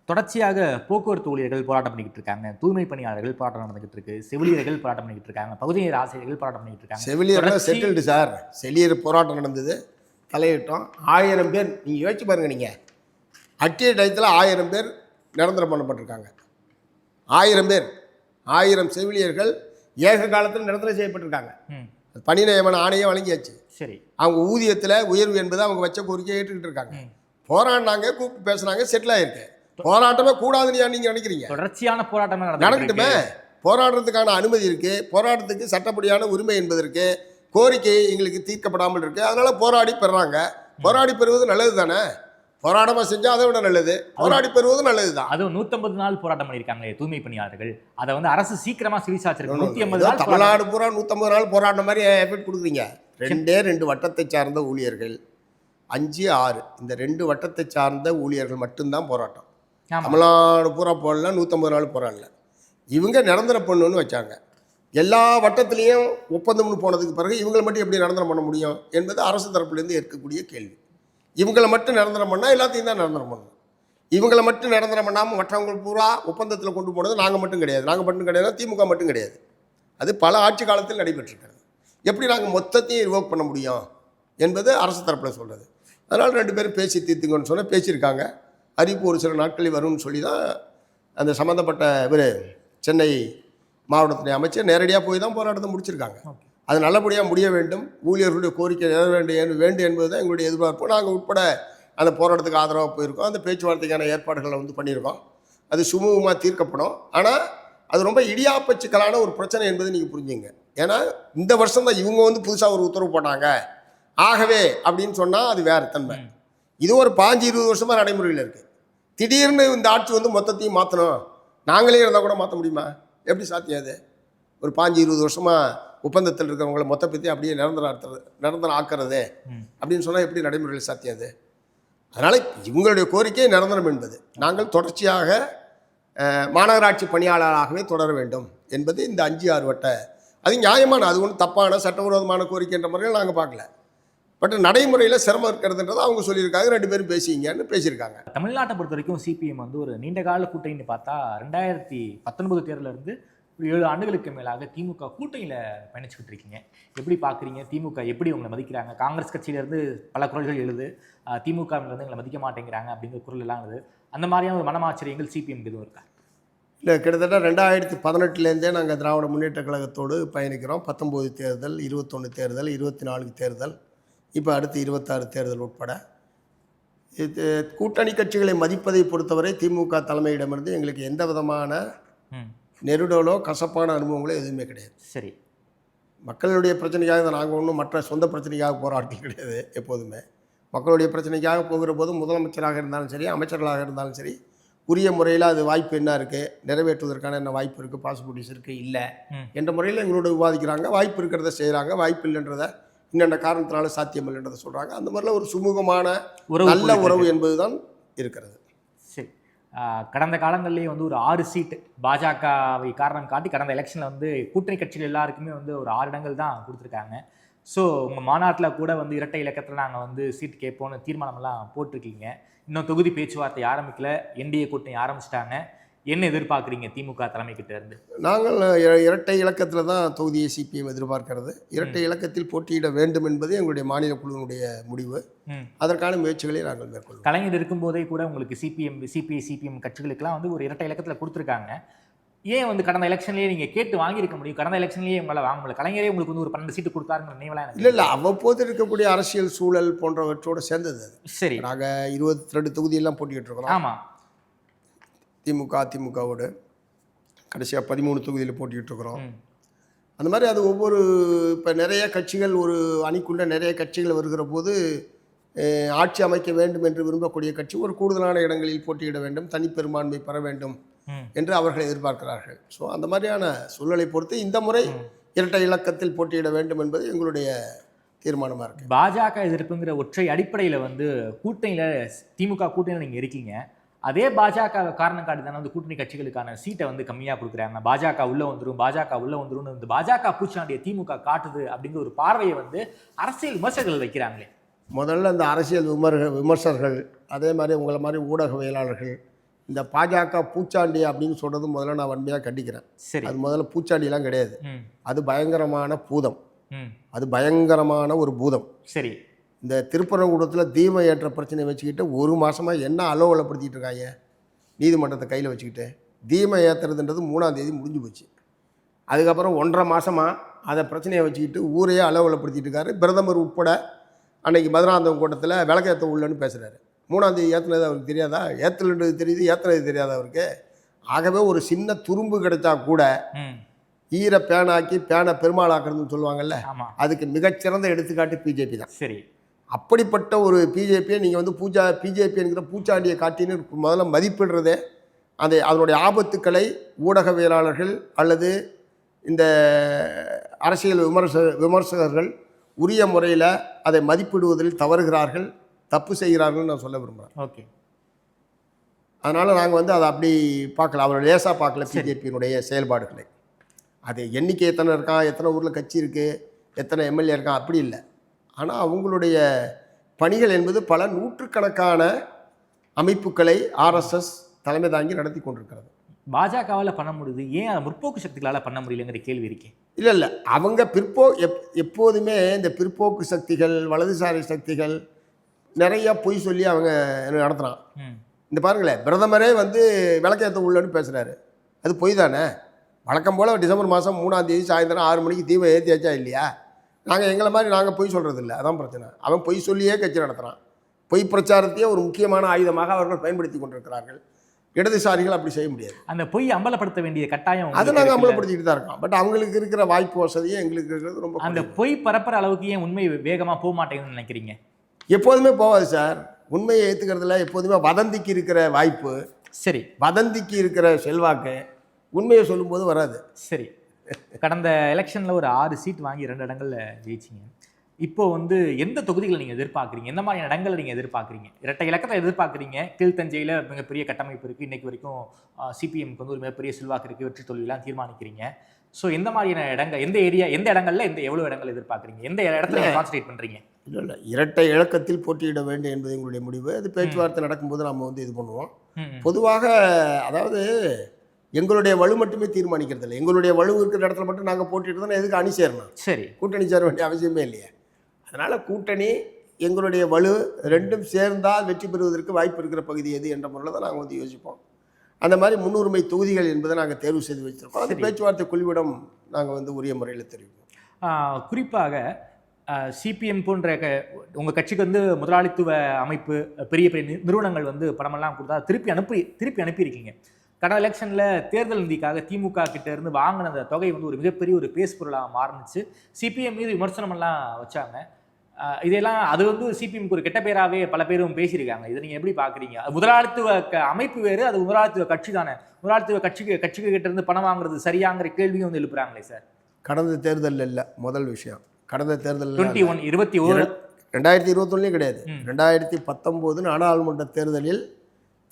தொடர்ச்சியாக போக்குவரத்து ஊழியர்கள் போராட்டம் பண்ணிக்கிட்டு இருக்காங்க, தூய்மை பணியாளர்கள் போராட்டம் நடந்துகிட்டு இருக்கு, செவிலியர்கள் போராட்டம் பண்ணிக்கிட்டு இருக்காங்க, பகுதி நேர ஆசிரியர்கள் போராட்டம் பண்ணிக்கிட்டு இருக்காங்க. செவிலியர்கள் செட்டில்டு சார். செவிலியர் போராட்டம் நடந்தது, தலையிட்டோம். 1000 பேர், நீங்கள் யோசிச்சு பாருங்கள், நீங்கள் அட்டிய டயத்தில் 1000 பேர் நிரந்தரம் பண்ணப்பட்டிருக்காங்க. 1000 பேர் 1000 செவிலியர்கள் ஏக காலத்தில் நிரந்தரம் செய்யப்பட்டிருக்காங்க. ம். பணி நியமன ஆணையம் வழங்கியாச்சு. சரி. அவங்க ஊதியத்தில் உயர்வு என்பது அவங்க வச்ச கோரிக்கையை ஏற்றுக்கிட்டு இருக்காங்க. போராடினாங்க, கூப்பிட்டு பேசுனாங்க, செட்டில் ஆயிருக்கு. போராட்டமே கூடாதுன்னு நீங்கள் நினைக்கிறீங்க? தொடர்ச்சியான போராட்டம் நடக்கட்டுமே. போராடுறதுக்கான அனுமதி இருக்குது, போராட்டத்துக்கு சட்டப்படியான உரிமை என்பது இருக்குது, கோரிக்கை எங்களுக்கு தீர்க்கப்படாமல் இருக்குது. அதனால் போராடி பெறுறாங்க. போராடி பெறுவது நல்லது தானே. போராட்டமாக செஞ்சால் அதை விட நல்லது, போராடி பெறுவது நல்லது தான். அதுவும் 150 நாள் போராட்டம் பண்ணியிருக்காங்களே தூய்மை பணியாளர்கள், அதை வந்து அரசு சீக்கிரமாக சிவிசாச்சிருக்கு. 150 நாள் தமிழ்நாடு பூரா 150 நாள் போராட்டம் மாதிரி எஃபெக்ட் கொடுக்குறீங்க. 2 வட்டத்தை சார்ந்த ஊழியர்கள், 5, 6 இந்த 2 வட்டத்தை சார்ந்த ஊழியர்கள் மட்டும்தான் போராட்டம். தமிழ்நாடு பூரா போடல, 150 நாள் போராடல. இவங்க நிரந்தரம் பண்ணணும்னு வச்சாங்க. எல்லா வட்டத்திலையும் ஒப்பந்தம்னு போனதுக்கு பிறகு இவங்களை மட்டும் எப்படி நிரந்தரம் பண்ண முடியும் என்பது அரசு தரப்புலேருந்து இருக்கக்கூடிய கேள்வி. இவங்களை மட்டும் நிரந்தரம் பண்ணால் எல்லாத்தையும் தான் நிரந்தரம் பண்ணணும். இவங்களை மட்டும் நிரந்தரம் பண்ணாமல் மற்றவங்க பூரா ஒப்பந்தத்தில் கொண்டு போனது நாங்கள் மட்டும் கிடையாது. நாங்கள் மட்டும் கிடையாது, திமுக மட்டும் கிடையாது. அது பல ஆட்சி காலத்தில் நடைபெற்றிருக்கிறது. எப்படி நாங்கள் மொத்தத்தையும் ரிவோக் பண்ண முடியும் என்பது அரசு தரப்பில் சொல்கிறது. அதனால் 2 பேரும் பேசி தீர்த்துங்கன்னு சொன்னால் பேசியிருக்காங்க. அறிவிப்பு ஒரு சில நாட்களில் வரும்னு சொல்லி தான் அந்த சம்மந்தப்பட்ட இவர் சென்னை மாவட்டத்துறை அமைச்சர் நேரடியாக போய் தான் போராட்டத்தை முடிச்சிருக்காங்க. அது நல்லபடியாக முடிய வேண்டும், ஊழியர்களுடைய கோரிக்கை நிறைவேற வேண்டும் என்பது தான் எங்களுடைய எதிர்பார்ப்பு. நாங்கள் உட்பட அந்த போராட்டத்துக்கு ஆதரவாக போயிருக்கோம். அந்த பேச்சுவார்த்தைக்கான ஏற்பாடுகளை பண்ணியிருக்கோம். அது சுமூகமாக தீர்க்கப்படும். ஆனால் அது ரொம்ப இடியாப்ப சிக்கலான ஒரு பிரச்சனை என்பது நீங்கள் புரிஞ்சுங்க. ஏன்னா இந்த வருஷம் தான் இவங்க புதுசாக ஒரு உத்தரவு போட்டாங்க, ஆகவே அப்படின்னு சொன்னால் அது வேறு தன்மை. இது ஒரு 5-20 வருஷமாக நடைமுறையில் இருக்குது. திடீர்னு இந்த ஆட்சி மொத்தத்தையும் மாற்றணும், நாங்களே இருந்தால் கூட மாற்ற முடியுமா? எப்படி சாத்தியம்? அது ஒரு 5-20 வருஷமாக ஒப்பந்தத்தில் இருக்கிறவங்களை மொத்த பற்றி அப்படியே நிரந்தரம் ஆக்கிறது அப்படின்னு சொன்னால் எப்படி நடைமுறையில் சாத்தியம்? அது அதனால் இவங்களுடைய கோரிக்கை நிரந்தரம் என்பது நாங்கள் தொடர்ச்சியாக மாநகராட்சி பணியாளராகவே தொடர வேண்டும் என்பது இந்த 5-6 வட்ட, அது நியாயமான, அது ஒன்றும் தப்பான சட்டவிரோதமான கோரிக்கைன்ற முறையில் நாங்கள் பார்க்கல. பட் நடைமுறையில் சிரமம் இருக்கிறதுன்றதை அவங்க சொல்லியிருக்காங்க. 2 பேரும் பேசிங்கன்னு பேசியிருக்காங்க. தமிழ்நாட்டை பொறுத்த வரைக்கும் சிபிஎம் ஒரு நீண்ட கால கூட்டணின்னு பார்த்தா 2019 தேர்தலிருந்து ஒரு 7 ஆண்டுகளுக்கு மேலாக திமுக கூட்டணியில் பயணிச்சுக்கிட்டு இருக்கீங்க. எப்படி பார்க்குறீங்க? திமுக எப்படி உங்களை மதிக்கிறாங்க? காங்கிரஸ் கட்சியிலேருந்து பல குரல்கள் எழுது, திமுகவிலேருந்து எங்களை மதிக்க மாட்டேங்கிறாங்க அப்படிங்கிற குரல் எல்லாம் எழுது. அந்த மாதிரியான ஒரு மனமாச்சரியங்கள் சிபிஎம் எதுவும் இருக்கா? இல்லை, கிட்டத்தட்ட 2018 நாங்கள் திராவிட முன்னேற்ற கழகத்தோடு பயணிக்கிறோம். 19 தேர்தல், 21 தேர்தல், 24 தேர்தல், இப்போ அடுத்து 26 தேர்தல் உட்பட இது கூட்டணி கட்சிகளை மதிப்பதை பொறுத்தவரை திமுக தலைமையிடமிருந்து எங்களுக்கு எந்த விதமான நெருடலோ கசப்பான அனுபவங்களோ எதுவுமே கிடையாது. சரி, மக்களுடைய பிரச்சனைக்காக நாங்கள் ஒன்றும் மற்ற சொந்த பிரச்சனைக்காக போராட்டம் கிடையாது. எப்போதுமே மக்களுடைய பிரச்சனைக்காக போகிற போது முதலமைச்சராக இருந்தாலும் சரி, அமைச்சர்களாக இருந்தாலும் சரி, உரிய முறையில் அது வாய்ப்பு என்ன இருக்குது, நிறைவேற்றுவதற்கான என்ன வாய்ப்பு இருக்குது, பாசிபிலிட்டிஸ் இருக்குது, இல்லை என்ற முறையில் எங்களோட விவாதிக்கிறாங்க. வாய்ப்பு இருக்கிறத செய்கிறாங்க, வாய்ப்பு இல்லைன்றதை இன்னென்ன காரணத்தினால சாத்தியம் இல்லைன்றதை சொல்கிறாங்க. அந்த மாதிரிலாம் ஒரு சுமூகமான நல்ல உறவு என்பது தான் இருக்கிறது. சரி, கடந்த காலங்கள்லேயே ஒரு 6 சீட்டு பாஜகவை காரணம் காட்டி கடந்த எலெக்ஷனில் கூட்டணி கட்சிகள் எல்லாருக்குமே ஒரு 6 இடங்கள் தான் கொடுத்துருக்காங்க. ஸோ உங்கள் மாநாட்டில் கூட இரட்டை இலக்கத்தில் நாங்கள் சீட் கேட்போன்னு தீர்மானமெல்லாம் போட்டிருக்கீங்க. இன்னும் தொகுதி பேச்சுவார்த்தை ஆரம்பிக்கல, என்டிஏ கூட்டணி ஆரம்பிச்சிட்டாங்க. என்ன எதிர்பார்க்குறீங்க திமுக தலைமைக்கிட்ட இருந்து? நாங்கள் இரட்டை இலக்கத்தில் தான் தொகுதியை சிபிஎம் எதிர்பார்க்கிறது. இரட்டை இலக்கத்தில் போட்டியிட வேண்டும் என்பது எங்களுடைய மாநில குழுவினுடைய முடிவு. அதற்கான முயற்சிகளை நாங்கள் மேற்கொள்வோம். கலைஞர் இருக்கும்போதே கூட உங்களுக்கு சிபிஎம் கட்சிகளுக்கெல்லாம் ஒரு இரட்டை இலக்கத்தில் கொடுத்துருக்காங்க. ஏன் கடந்த எலெக்ஷன்லேயே நீங்கள் கேட்டு வாங்கியிருக்க முடியும்? கடந்த எலெக்ஷன்லேயே உங்களால் வாங்க முடியல. கலைஞரே உங்களுக்கு ஒரு 12 சீட்டு கொடுத்தாருங்கிற நினைவெல்லாம் இல்லை, அவ்வப்போது இருக்கக்கூடிய அரசியல் சூழல் போன்றவற்றோடு சேர்ந்தது அது. சரி, நாங்கள் 22 தொகுதியெல்லாம் போட்டிக்கிட்டு இருக்கோம். ஆமாம், அதிமுகவோடு கடைசியாக 13 தொகுதியில் போட்டிக்கிட்டு இருக்கிறோம். அந்த மாதிரி அது ஒவ்வொரு இப்போ நிறைய கட்சிகள் ஒரு அணிக்குள்ளே நிறைய கட்சிகள் வருகிற போது ஆட்சி அமைக்க வேண்டும் என்று விரும்பக்கூடிய கட்சி ஒரு கூடுதலான இடங்களில் போட்டியிட வேண்டும், தனிப்பெரும்பான்மை பெற வேண்டும் என்று அவர்கள் எதிர்பார்க்கிறார்கள். ஸோ அந்த மாதிரியான சூழலை பொறுத்து இந்த முறை இரட்டை இலக்கத்தில் போட்டியிட வேண்டும் என்பது எங்களுடைய தீர்மானமாக இருக்குது. பாஜக எதிர்ப்புங்கிற ஒற்றை அடிப்படையில் கூட்டணியில் திமுக கூட்டணியில் நீங்கள் இருக்கீங்க. அதே பாஜக காரணம் காட்டி தானே கூட்டணி கட்சிகளுக்கான சீட்டை கம்மியாக கொடுக்குறாங்க. பாஜக உள்ளே வந்துடும் இந்த பாஜக பூச்சாண்டிய திமுக காட்டுது அப்படிங்கிற ஒரு பார்வையை அரசியல் விமர்சகர்கள் வைக்கிறாங்களே. முதல்ல அந்த அரசியல் விமர்சகர்கள், அதே மாதிரி உங்களை மாதிரி ஊடகவியலாளர்கள் இந்த பாஜக பூச்சாண்டி அப்படின்னு சொல்கிறது முதல்ல நான் வன்மையாக கண்டிக்கிறேன். சரி, அது முதல்ல பூச்சாண்டிலாம் கிடையாது, அது பயங்கரமான பூதம், அது பயங்கரமான ஒரு பூதம். சரி, இந்த திருப்பரங்குன்றத்தில் தீபம் ஏற்ற பிரச்சனையை வச்சுக்கிட்டு 1 மாதமாக என்ன அலோவலப்படுத்திட்டு இருக்காங்க நீதிமன்றத்தை கையில் வச்சுக்கிட்டு. தீபம் ஏற்றுறதுன்றது 3ஆம் தேதி முடிஞ்சு போச்சு. அதுக்கப்புறம் 1.5 மாதமாக அதை பிரச்சனையை வச்சுக்கிட்டு ஊரையே அலவலப்படுத்திட்டு இருக்காரு. பிரதமர் உட்பட அன்னைக்கு மதுராந்தகம் கூட்டத்தில் விளக்கேற்ற உள்ளன்னு பேசுகிறாரு. 3ஆம் தேதி ஏற்றுனது அவருக்கு தெரியாதா? ஏற்றுனது தெரியுது, ஏற்றுனது தெரியாதா அவருக்கு? ஆகவே ஒரு சின்ன துரும்பு கிடைச்சா கூட ஈர பேனாக்கி பேனை பெருமாளாக்குறதுன்னு சொல்லுவாங்கல்ல, அதுக்கு மிகச்சிறந்த எடுத்துக்காட்டு பிஜேபி தான். சரி, அப்படிப்பட்ட ஒரு பிஜேபியை நீங்கள் வந்து பிஜேபி என்கிற பூச்சாண்டியை காட்டின்னு முதல்ல மதிப்பிடுறதே அதனுடைய ஆபத்துக்களை ஊடகவியலாளர்கள் அல்லது இந்த அரசியல் விமர்சகர்கள் உரிய முறையில் அதை மதிப்பிடுவதில் தவறுகிறார்கள், தப்பு செய்கிறார்கள்னு நான் சொல்ல விரும்புகிறேன். ஓகே. அதனால் நாங்கள் வந்து அதை அப்படி பார்க்கல, அவரை லேசாக பார்க்கல பிஜேபியினுடைய செயல்பாடுகளை. அது எண்ணிக்கை எத்தனை இருக்கான், எத்தனை ஊரில் கட்சி இருக்குது, எத்தனை எம்எல்ஏ இருக்கான், அப்படி இல்லை. ஆனால் அவங்களுடைய பணிகள் என்பது பல நூற்றுக்கணக்கான அமைப்புகளை ஆர்எஸ்எஸ் தலைமை தாங்கி நடத்தி கொண்டிருக்கிறது. பாஜகவால் பண்ண முடியுது, ஏன் அதை முற்போக்கு சக்திகளால் பண்ண முடியலங்கிற கேள்வி இருக்கே. இல்லை அவங்க எப்போதுமே இந்த பிற்போக்கு சக்திகள், வலதுசாரி சக்திகள் நிறையா பொய் சொல்லி அவங்க நடத்துகிறான். இந்த பாருங்களேன், பிரதமரே வந்து விளக்கேற்ற உள்ளன்னு பேசுகிறாரு, அது பொய் தானே? வழக்கம் போல் டிசம்பர் மாதம் 3ஆம் தேதி சாயந்தரம் 6 மணிக்கு தீபம் ஏற்றியாச்சா இல்லையா? நாங்கள் எங்களை மாதிரி நாங்கள் பொய் சொல்கிறது இல்லை, அதான் பிரச்சனை. அவன் பொய் சொல்லியே கட்சி நடத்துகிறான். பொய் பிரச்சாரத்தையே ஒரு முக்கியமான ஆயுதமாக அவர்கள் பயன்படுத்தி கொண்டிருக்கிறார்கள். இடதுசாரிகள் அப்படி செய்ய முடியாது. அந்த பொய் அம்பலப்படுத்த வேண்டிய கட்டாயம் அதை நாங்கள் அம்பலப்படுத்திக்கிட்டு தான் இருக்கோம். பட் அவங்களுக்கு இருக்கிற வாய்ப்பு வசதியும் எங்களுக்கு இருக்கிறது ரொம்ப. அந்த பொய் பரப்புற அளவுக்கு ஏன் உண்மை வேகமாக போக மாட்டேங்குதுன்னு நினைக்கிறீங்க? எப்போதுமே போகாது சார். உண்மையை ஏற்றுக்கிறதுல எப்போதுமே வதந்திக்கு இருக்கிற வாய்ப்பு, சரி, வதந்திக்கு இருக்கிற செல்வாக்கு உண்மையை சொல்லும்போது வராது. சரி, கடந்த எலெக்ஷனில் ஒரு 6 சீட் வாங்கி 2 இடங்களில் ஜெயிச்சிங்க. இப்போ வந்து எந்த தொகுதிகளை நீங்கள் எதிர்பார்க்குறீங்க, எந்த மாதிரியான இடங்களை நீங்கள் எதிர்பார்க்குறீங்க? இரட்டை இலக்கத்தை எதிர்பார்க்குறீங்க. கீழ்த்தஞ்சையில் மிகப்பெரிய கட்டமைப்பு இருக்குது, இன்றைக்கு வரைக்கும் சிபிஎம்க்கு வந்து ஒரு மிகப்பெரிய செல்வாக்கு இருக்குது, வெற்றி தோல்வியெல்லாம் தீர்மானிக்கிறீங்க. ஸோ எந்த மாதிரியான இடங்கள், எந்த ஏரியா, எந்த இடங்களில் எவ்வளோ இடங்கள் எதிர்பார்க்குறீங்க, எந்த இடத்துல கான்சன்ட்ரேட் பண்ணுறீங்க? இல்லை, இரட்டை இலக்கத்தில் போட்டியிட வேண்டும் என்பது எங்களுடைய முடிவு. அது பேச்சுவார்த்தை நடக்கும்போது நம்ம வந்து இது பண்ணுவோம். பொதுவாக அதாவது எங்களுடைய வலு மட்டுமே தீர்மானிக்கிறது இல்லை. எங்களுடைய வலு இருக்கிற இடத்துல மட்டும் நாங்கள் போட்டிட்டு தான் எதுக்கு அணி சேரணும்? சரி, கூட்டணி சேர வேண்டிய அவசியமே இல்லையே. அதனால் கூட்டணி எங்களுடைய வலு ரெண்டும் சேர்ந்தால் வெற்றி பெறுவதற்கு வாய்ப்பு இருக்கிற பகுதி எது என்ற முறையில் தான் நாங்கள் வந்து யோசிப்போம். அந்த மாதிரி முன்னுரிமை தொகுதிகள் என்பதை நாங்கள் தேர்வு செய்து வச்சுருக்கோம். அந்த பேச்சுவார்த்தை குழுவிடம் நாங்கள் வந்து உரிய முறையில் தெரிவிப்போம். குறிப்பாக சிபிஎம் போன்ற உங்கள் கட்சிக்கு வந்து முதலாளித்துவ அமைப்பு, பெரிய பெரிய நிறுவனங்கள் வந்து பணமெல்லாம் கொடுத்தா திருப்பி அனுப்பியிருக்கீங்க. கடந்த எலெக்ஷனில் தேர்தல் நிதிக்காக திமுக கிட்ட இருந்து வாங்கின அந்த தொகை வந்து ஒரு மிகப்பெரிய ஒரு பேசு பொருளாக மாறுனுச்சு. சிபிஎம் மீது விமர்சனமெல்லாம் வச்சாங்க. இதெல்லாம் அது வந்து சிபிஎம்க்கு ஒரு கெட்ட பேராகவே பல பேரும் பேசியிருக்காங்க. இதை நீங்கள் எப்படி பார்க்குறீங்க? முதலாளித்துவ அமைப்பு வேறு, அது முதலாளித்துவ கட்சி தானே. முதலாளித்துவ கட்சிக்கு கிட்ட இருந்து பணம் வாங்குறது சரியாங்கிற கேள்வியும் வந்து எழுப்புறாங்களே சார். கடந்த தேர்தலில் இல்லை, முதல் விஷயம். கடந்த தேர்தல் 2021 2021 கிடையாது, 2019 நாடாளுமன்ற தேர்தலில்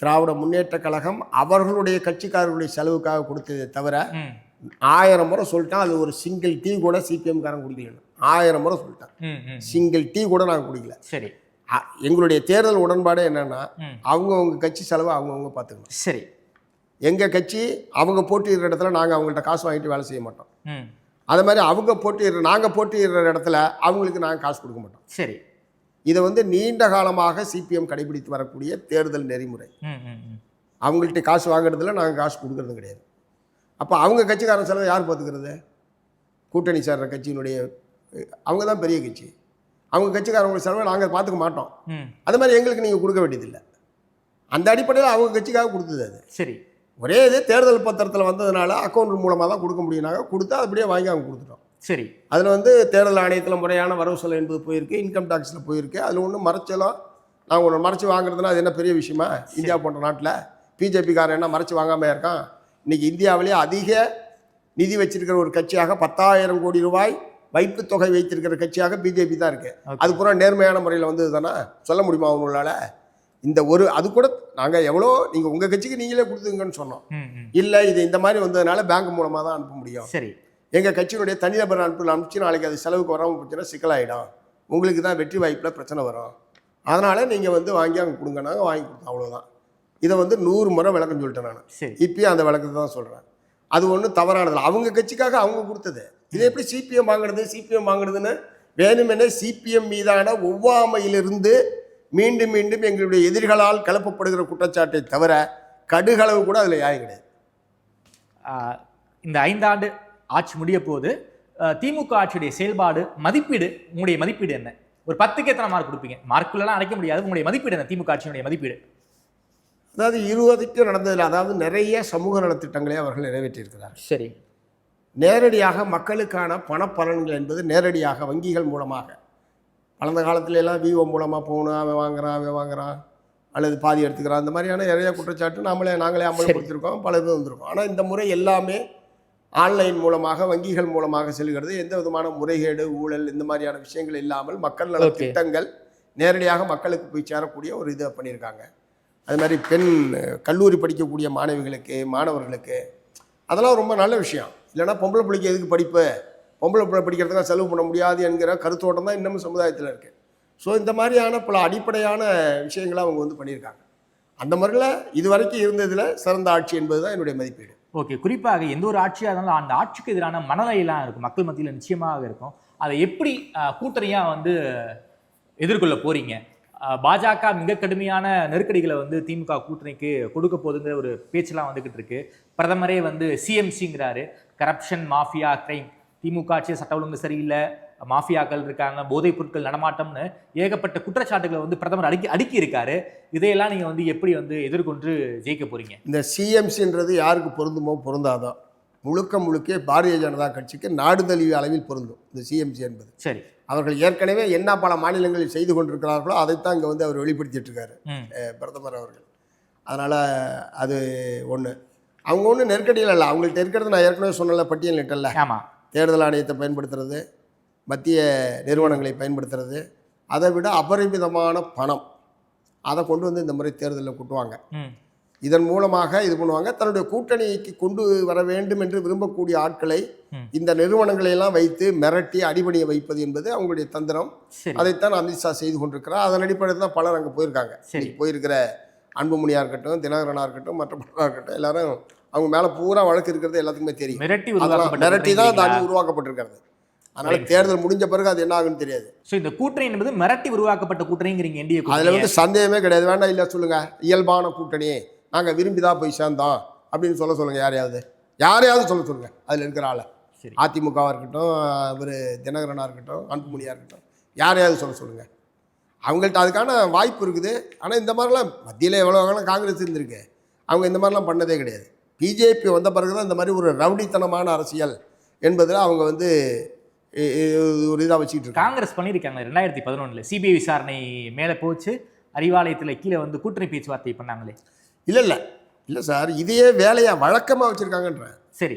திராவிட முன்னேற்ற கழகம் அவர்களுடைய கட்சிக்காரர்களுடைய செலவுக்காக கொடுத்ததை தவிர 1000 முறை சொல்லிட்டான். அது ஒரு சிங்கிள் டீ கூட சிபிஎம் காரன் குடிக்கல. 1000 முறை சொல்லிட்டான், சிங்கிள் டீ கூட நாங்கள் குடிக்கல. சரி, எங்களுடைய தேர்தல் உடன்பாடு என்னன்னா, அவங்கவுங்க கட்சி செலவை அவங்கவுங்க பார்த்துக்கணும். சரி, எங்கள் கட்சி அவங்க போட்டியிடுற இடத்துல நாங்கள் அவங்கள்ட்ட காசு வாங்கிட்டு வேலை செய்ய மாட்டோம். அது மாதிரி அவங்க நாங்கள் போட்டியிடுற இடத்துல அவங்களுக்கு நாங்கள் காசு கொடுக்க மாட்டோம். சரி, இதை வந்து நீண்ட காலமாக சிபிஎம் கடைபிடித்து வரக்கூடிய தேர்தல் நெறிமுறை. அவங்கள்ட்ட காசு வாங்குறதுல நாங்கள் காசு கொடுக்கறது கிடையாது. அப்போ அவங்க கட்சிக்காரன் செலவை யார் பார்த்துக்கிறது? கூட்டணி சேர்ற கட்சியினுடைய அவங்க தான் பெரிய கட்சி. அவங்க கட்சிக்காரங்க செலவை நாங்கள் பார்த்துக்க மாட்டோம். அது மாதிரி எங்களுக்கு நீங்கள் கொடுக்க வேண்டியதில்லை. அந்த அடிப்படையில் அவங்க கட்சிக்காக கொடுத்தது அது. சரி, ஒரே இது தேர்தல் பத்திரத்தில் வந்ததுனால அக்கௌண்ட் மூலமாக தான் கொடுக்க முடியும்னாங்க, கொடுத்தா அப்படியே வாங்கி அவங்க கொடுத்துட்டோம். சரி, அதில் வந்து தேர்தல் ஆணையத்தில் முறையான வரவு செலவு என்பது போயிருக்கு, இன்கம் டேக்ஸில் போயிருக்கு. அதில் ஒன்றும் மறைச்சலாம். நாங்கள் ஒன்று மறைச்சி வாங்குறதுனா அது என்ன பெரிய விஷயமா? இந்தியா போன்ற நாட்டில் பிஜேபிக்காரன் என்ன மறைச்சி வாங்காமல் இருக்கான்? இன்றைக்கி இந்தியாவிலேயே அதிக நிதி வச்சிருக்கிற ஒரு கட்சியாக 10,000 கோடி ரூபாய் வைப்பு தொகை வைத்திருக்கிற கட்சியாக பிஜேபி தான் இருக்குது. அது பூரா நேர்மையான முறையில் வந்தது தானே சொல்ல முடியுமா அவங்களால? இந்த ஒரு அது கூட நாங்கள் எவ்வளோ நீங்கள் உங்கள் கட்சிக்கு நீங்களே கொடுத்துங்கன்னு சொன்னோம். இல்லை, இது இந்த மாதிரி வந்ததுனால பேங்க் மூலமாக தான் அனுப்ப முடியும். சரி, எங்கள் கட்சியினுடைய தனிநபர் அனுப்பிச்சு நாளைக்கு அது செலவுக்கு வராமல் போச்சுன்னா சிக்கலாயிடும், உங்களுக்கு தான் வெற்றி வாய்ப்பில் பிரச்சனை வரும். அதனால் நீங்கள் வந்து வாங்கி அங்கே கொடுங்க, நாங்கள் வாங்கி கொடுத்தோம், அவ்வளோதான். இதை வந்து 100 முறை விளக்கம் சொல்லிட்டேன் நான். இப்பயும் அந்த விளக்கத்தை தான் சொல்கிறேன். அது ஒன்றும் தவறானதில்லை, அவங்க கட்சிக்காக அவங்க கொடுத்தது. இதை எப்படி சிபிஎம் வாங்குறதுன்னு வேணுமெனே சிபிஎம் மீதான ஒவ்வாமையிலிருந்து மீண்டும் மீண்டும் எங்களுடைய எதிரிகளால் கிளப்பப்படுகிற குற்றச்சாட்டை தவிர கடுகளவு கூட அதில் நியாயம் கிடையாது. இந்த 5 ஆண்டு ஆட்சி முடிய போது திமுக ஆட்சியுடைய செயல்பாடு மதிப்பீடு, உங்களுடைய மதிப்பீடு என்ன? ஒரு 10க்கு எத்தனை மார்க் கொடுப்பீங்க? மார்க்குள்ளலாம் அடைக்க முடியாது, உங்களுடைய மதிப்பீடு என்ன? திமுக ஆட்சியினுடைய மதிப்பீடு. அதாவது 20க்கு நடந்ததில் அதாவது நிறைய சமூக நலத்திட்டங்களை அவர்கள் நிறைவேற்றியிருக்கிறார். சரி. நேரடியாக மக்களுக்கான பணப்பலன்கள் என்பது நேரடியாக வங்கிகள் மூலமாக, கடந்த காலத்துல எல்லாம் விஓ மூலமாக போகணும், அவன் வாங்குறான் அல்லது பாதி எடுத்துக்கிறான், அந்த மாதிரியான நிறைய குற்றச்சாட்டு நாங்களே அமல்படுத்தியிருக்கோம், பல பேர் வந்திருக்கோம். ஆனால் இந்த முறை எல்லாமே ஆன்லைன் மூலமாக வங்கிகள் மூலமாக செல்கிறது. எந்த விதமான முறைகேடு, ஊழல் இந்த மாதிரியான விஷயங்கள் இல்லாமல் மக்கள் நல திட்டங்கள் நேரடியாக மக்களுக்கு போய் சேரக்கூடிய ஒரு இதை பண்ணியிருக்காங்க. அது மாதிரி கல்லூரி படிக்கக்கூடிய மாணவர்களுக்கு அதெல்லாம் ரொம்ப நல்ல விஷயம். இல்லைனா பொம்பளை பிள்ளைக்கு எதுக்கு படிப்பு, பொம்பளை பிள்ளை படிக்கிறதுக்காக செலவு பண்ண முடியாது என்கிற கருத்தோட்டம் தான் இன்னமும் சமுதாயத்தில் இருக்குது. ஸோ இந்த மாதிரியான பல அடிப்படையான விஷயங்களை அவங்க வந்து பண்ணியிருக்காங்க. அந்த முறையில் இதுவரைக்கும் இருந்ததில் சிறந்த ஆட்சி என்பது தான் என்னுடைய மதிப்பீடு. ஓகே. குறிப்பாக எந்த ஒரு ஆட்சியாக இருந்தாலும் அந்த ஆட்சிக்கு எதிரான மனநிலையெல்லாம் இருக்கும், மக்கள் மத்தியில் நிச்சயமாக இருக்கும். அதை எப்படி கூட்டணியாக வந்து எதிர்கொள்ள போறீங்க? பாஜக மிக கடுமையான நெருக்கடிகளை வந்து திமுக கூட்டணிக்கு கொடுக்க போகுதுங்கிற ஒரு பேச்செல்லாம் வந்துகிட்டு இருக்கு. பிரதமரே வந்து சிஎம்சிங்கிறாரு, கரப்ஷன், மாஃபியா, கிரைம், திமுக ஆட்சி சட்ட ஒழுங்கு சரியில்லை, மாஃபியாக்கள் இருக்காங்க, போதைப் பொருட்கள் நடமாட்டம்னு ஏகப்பட்ட குற்றச்சாட்டுகளை வந்து பிரதமர் அடுக்கி இருக்காரு. இதையெல்லாம் நீங்க வந்து எப்படி வந்து எதிர்கொண்டு ஜெயிக்க போறீங்க? இந்த சிஎம்சின்றது யாருக்கு பொருந்துமோ பொருந்தாதோ, முழுக்க பாரதிய ஜனதா கட்சிக்கு நாடு தழுவிய அளவில் பொருந்தும் இந்த சிஎம்சி என்பது. சரி. அவர்கள் ஏற்கனவே என்ன பல மாநிலங்களில் செய்து கொண்டிருக்கிறார்களோ அதைத்தான் இங்கே வந்து அவர் வெளிப்படுத்திட்டு இருக்காரு பிரதமர் அவர்கள். அதனால் அது ஒன்று. அவங்க ஒன்றும் நெருக்கடியில் இல்லை, அவங்கள்ட்ட இருக்கிறது நான் ஏற்கனவே சொன்னல, பட்டியலிட்டல. ஆமாம். தேர்தல் ஆணையத்தை பயன்படுத்துறது, மத்திய நிறுவனங்களை பயன்படுத்துறது, அதை விட அபரிமிதமான பணம் அதை கொண்டு வந்து இந்த முறை தேர்தலில் கூட்டுவாங்க. இதன் மூலமாக இது பண்ணுவாங்க. தன்னுடைய கூட்டணிக்கு கொண்டு வர வேண்டும் என்று விரும்பக்கூடிய ஆட்களை இந்த நிறுவனங்களை எல்லாம் வைத்து மிரட்டி அடிபணிய வைப்பது என்பது அவங்களுடைய தந்திரம். அதைத்தான் அமித்ஷா செய்து கொண்டிருக்கிறார். அதன் அடிப்படையில் தான் பலர் அங்கே போயிருக்காங்க. போயிருக்கிற அன்புமணியாக இருக்கட்டும், தினகரனாக இருக்கட்டும், மற்ற பலராக இருக்கட்டும், எல்லாரும் அவங்க மேலே பூரா வழக்கு இருக்கிறது எல்லாத்துக்குமே தெரியும். மிரட்டி தான் அந்த அணி உருவாக்கப்பட்டிருக்கிறது. அதனால தேர்தல் முடிஞ்ச பிறகு அது என்ன ஆகுன்னு தெரியாது. ஸோ இந்த கூட்டணி என்பது மிரட்டி உருவாக்கப்பட்ட கூட்டணிங்கிறீங்க என்டிஏ. அதில் வந்து சந்தேகமே கிடையாது. வேண்டாம் இல்லை சொல்லுங்க, இயல்பான கூட்டணி, நாங்கள் விரும்பி தான் போய் சேர்ந்தோம் அப்படின்னு சொல்லுங்கள். யாரையாவது சொல்லுங்கள் அதில் இருக்கிற ஆளை. அதிமுகவாக இருக்கட்டும், இவர் தினகரனாக இருக்கட்டும், அன்புமணியாக இருக்கட்டும், யாரையாவது சொல்லுங்கள். அவங்கள்ட்ட அதுக்கான வாய்ப்பு இருக்குது. ஆனால் இந்த மாதிரிலாம் மத்தியில் எவ்வளோ காலம் காங்கிரஸ் இருந்திருக்கு, அவங்க இந்த மாதிரிலாம் பண்ணதே கிடையாது. பிஜேபி வந்த பிறகு தான் இந்த மாதிரி ஒரு ரவுடித்தனமான அரசியல் என்பதில் அவங்க வந்து ஒரு இதாக வச்சுக்கிட்டு இருக்காங்க. காங்கிரஸ் பண்ணியிருக்காங்க 2011 சிபிஐ விசாரணை மேலே போச்சு, அறிவாலயத்தில் கீழே வந்து கூட்டணி பேச்சுவார்த்தை பண்ணாங்களே. இல்லை சார், இதையே வேலையாக வழக்கமாக வச்சுருக்காங்கன்றேன். சரி.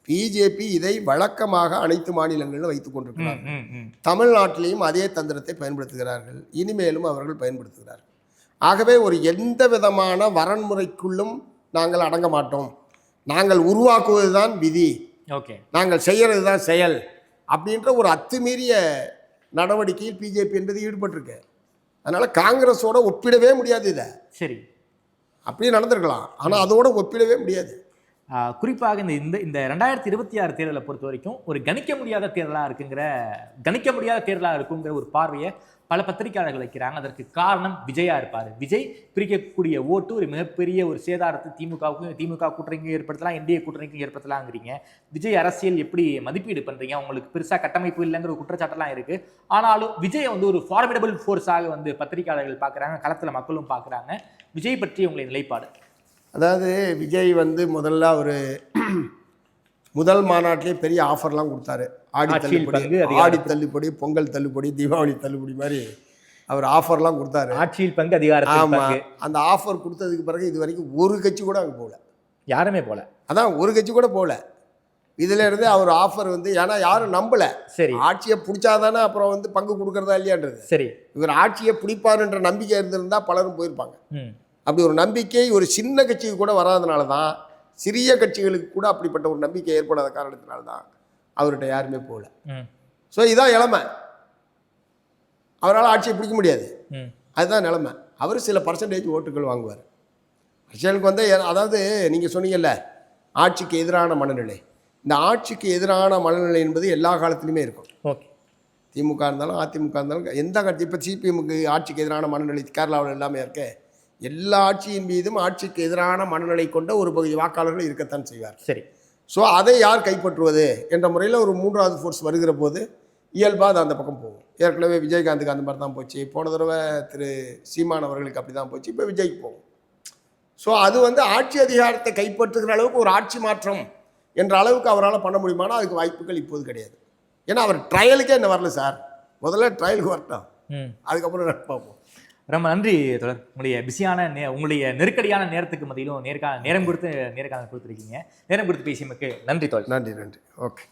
பிஜேபி இதை வழக்கமாக அனைத்து மாநிலங்களிலும் வைத்துக் கொண்டிருக்கிறார்கள். தமிழ்நாட்டிலையும் அதே தந்திரத்தை பயன்படுத்துகிறார்கள், இனிமேலும் அவர்கள் பயன்படுத்துகிறார்கள். ஆகவே ஒரு எந்த விதமான வரன்முறைக்குள்ளும் நாங்கள் அடங்க மாட்டோம், நாங்கள் உருவாக்குவது தான் விதி, நாங்கள் செய்கிறது தான் செயல் அப்படின்ற ஒரு அத்துமீறிய நடவடிக்கையில் பிஜேபி என்பது ஈடுபட்டிருக்கு. அதனால் காங்கிரஸோட ஒப்பிடவே முடியாது. இதை சரி அப்படியே நடந்திருக்கலாம், ஆனால் அதோட ஒப்பிடவே முடியாது. குறிப்பாக இந்த 2026 தேர்தலை பொறுத்த வரைக்கும் ஒரு கணிக்க முடியாத தேர்தலாக இருக்குங்கிற ஒரு பார்வையை பல பத்திரிகையாளர்கள் வைக்கிறாங்க. அதற்கு காரணம் விஜயா இருப்பார். விஜய் பிரிக்கக்கூடிய ஓட்டு ஒரு மிகப்பெரிய ஒரு சேதாரத்தை திமுக கூட்டணிக்கும் ஏற்படுத்தலாம், என்டிஏ கூட்டணிக்கும் ஏற்படுத்தலாங்கிறீங்க. விஜய் அரசியல் எப்படி மதிப்பீடு பண்ணுறீங்க? உங்களுக்கு பெருசாக கட்டமைப்பு இல்லைங்கிற ஒரு குற்றச்சாட்டெல்லாம் இருக்குது. ஆனாலும் விஜய் வந்து ஒரு ஃபார்மிடபிள் ஃபோர்ஸாக வந்து பத்திரிகையாளர்கள் பார்க்குறாங்க, களத்தில் மக்களும் பார்க்குறாங்க. விஜய் பற்றி உங்களுடைய நிலைப்பாடு? அதாவது விஜய் வந்து முதல்ல ஒரு முதல் மாநாட்டிலே பெரிய ஆஃபர்லாம் கொடுத்தாரு. ஆடி தள்ளுபடி, பொங்கல் தள்ளுபடி, தீபாவளி தள்ளுபடி மாதிரி அவர் ஆஃபர்லாம் கொடுத்தாரு. ஆட்சியில் பங்கு, அதிகாரத்தில். ஆமாம். அந்த ஆஃபர் கொடுத்ததுக்கு பிறகு இது வரைக்கும் ஒரு கட்சி கூட அங்கே போகல, யாருமே போகல. அதான் ஒரு கட்சி கூட போகல. இதில் இருந்து அவர் ஆஃபர் வந்து ஏன்னா யாரும் நம்பலை. சரி, ஆட்சியை பிடிச்சாதானே அப்புறம் வந்து பங்கு கொடுக்குறதா இல்லையான்றது. சரி, இவர் ஆட்சியை பிடிப்பாருன்ற நம்பிக்கை இருந்திருந்தால் பலரும் போயிருப்பாங்க. அப்படி ஒரு நம்பிக்கை ஒரு சின்ன கட்சிக்கு கூட வராதனால தான், சிறிய கட்சிகளுக்கு கூட அப்படிப்பட்ட ஒரு நம்பிக்கை ஏற்படாத காரணத்தினால்தான் அவர்கிட்ட யாருமே போகல. ஸோ இதான் நிலைமை. அவரால் ஆட்சியை பிடிக்க முடியாது, அதுதான் நிலைமை. அவர் சில பர்சன்டேஜ் ஓட்டுகள் வாங்குவார். அரசியலுக்கு வந்து அதாவது நீங்கள் சொன்னீங்கல்ல ஆட்சிக்கு எதிரான மனநிலை, இந்த ஆட்சிக்கு எதிரான மனநிலை என்பது எல்லா காலத்துலையுமே இருக்கும். ஓகே, திமுக இருந்தாலும் அதிமுக இருந்தாலும் எந்த கட்சி, இப்போ சிபிஎம்முக்கு ஆட்சிக்கு எதிரான மனநிலை கேரளாவில் எல்லாமே இருக்க, எல்லா ஆட்சியின் மீதும் ஆட்சிக்கு எதிரான மனநிலை கொண்ட ஒரு பகுதி வாக்காளர்கள் இருக்கத்தான் செய்வார். சரி, ஸோ அதை யார் கைப்பற்றுவது என்ற முறையில் ஒரு மூன்றாவது ஃபோர்ஸ் வருகிற போது இயல்பாக அது அந்த பக்கம் போகும். ஏற்கனவே விஜயகாந்துக்கு அந்த மாதிரி தான் போச்சு, போன தடவை திரு சீமான் அவர்களுக்கு அப்படி தான் போச்சு, இப்போ விஜய்க்கு போகும். ஸோ அது வந்து ஆட்சி அதிகாரத்தை கைப்பற்றுகிற அளவுக்கு ஒரு ஆட்சி மாற்றம் என்ற அளவுக்கு அவரால் பண்ண முடியுமானா அதுக்கு வாய்ப்புகள் இப்போது கிடையாது. ஏன்னா அவர் ட்ரையலுக்கே என்ன வரல சார், முதல்ல ட்ரையலுக்கு வரட்டும், அதுக்கப்புறம் பார்ப்போம். ரொம்ப நன்றி தொடர். உங்களுடைய பிஸியான உங்களுடைய நெருக்கடியான நேரத்துக்கு மத்தியிலும் நேரம் கொடுத்து நேர்காணல் கொடுத்துருக்கீங்க. நேரம் கொடுத்து பேசியமைக்கு நன்றி தொடர். நன்றி. ஓகே.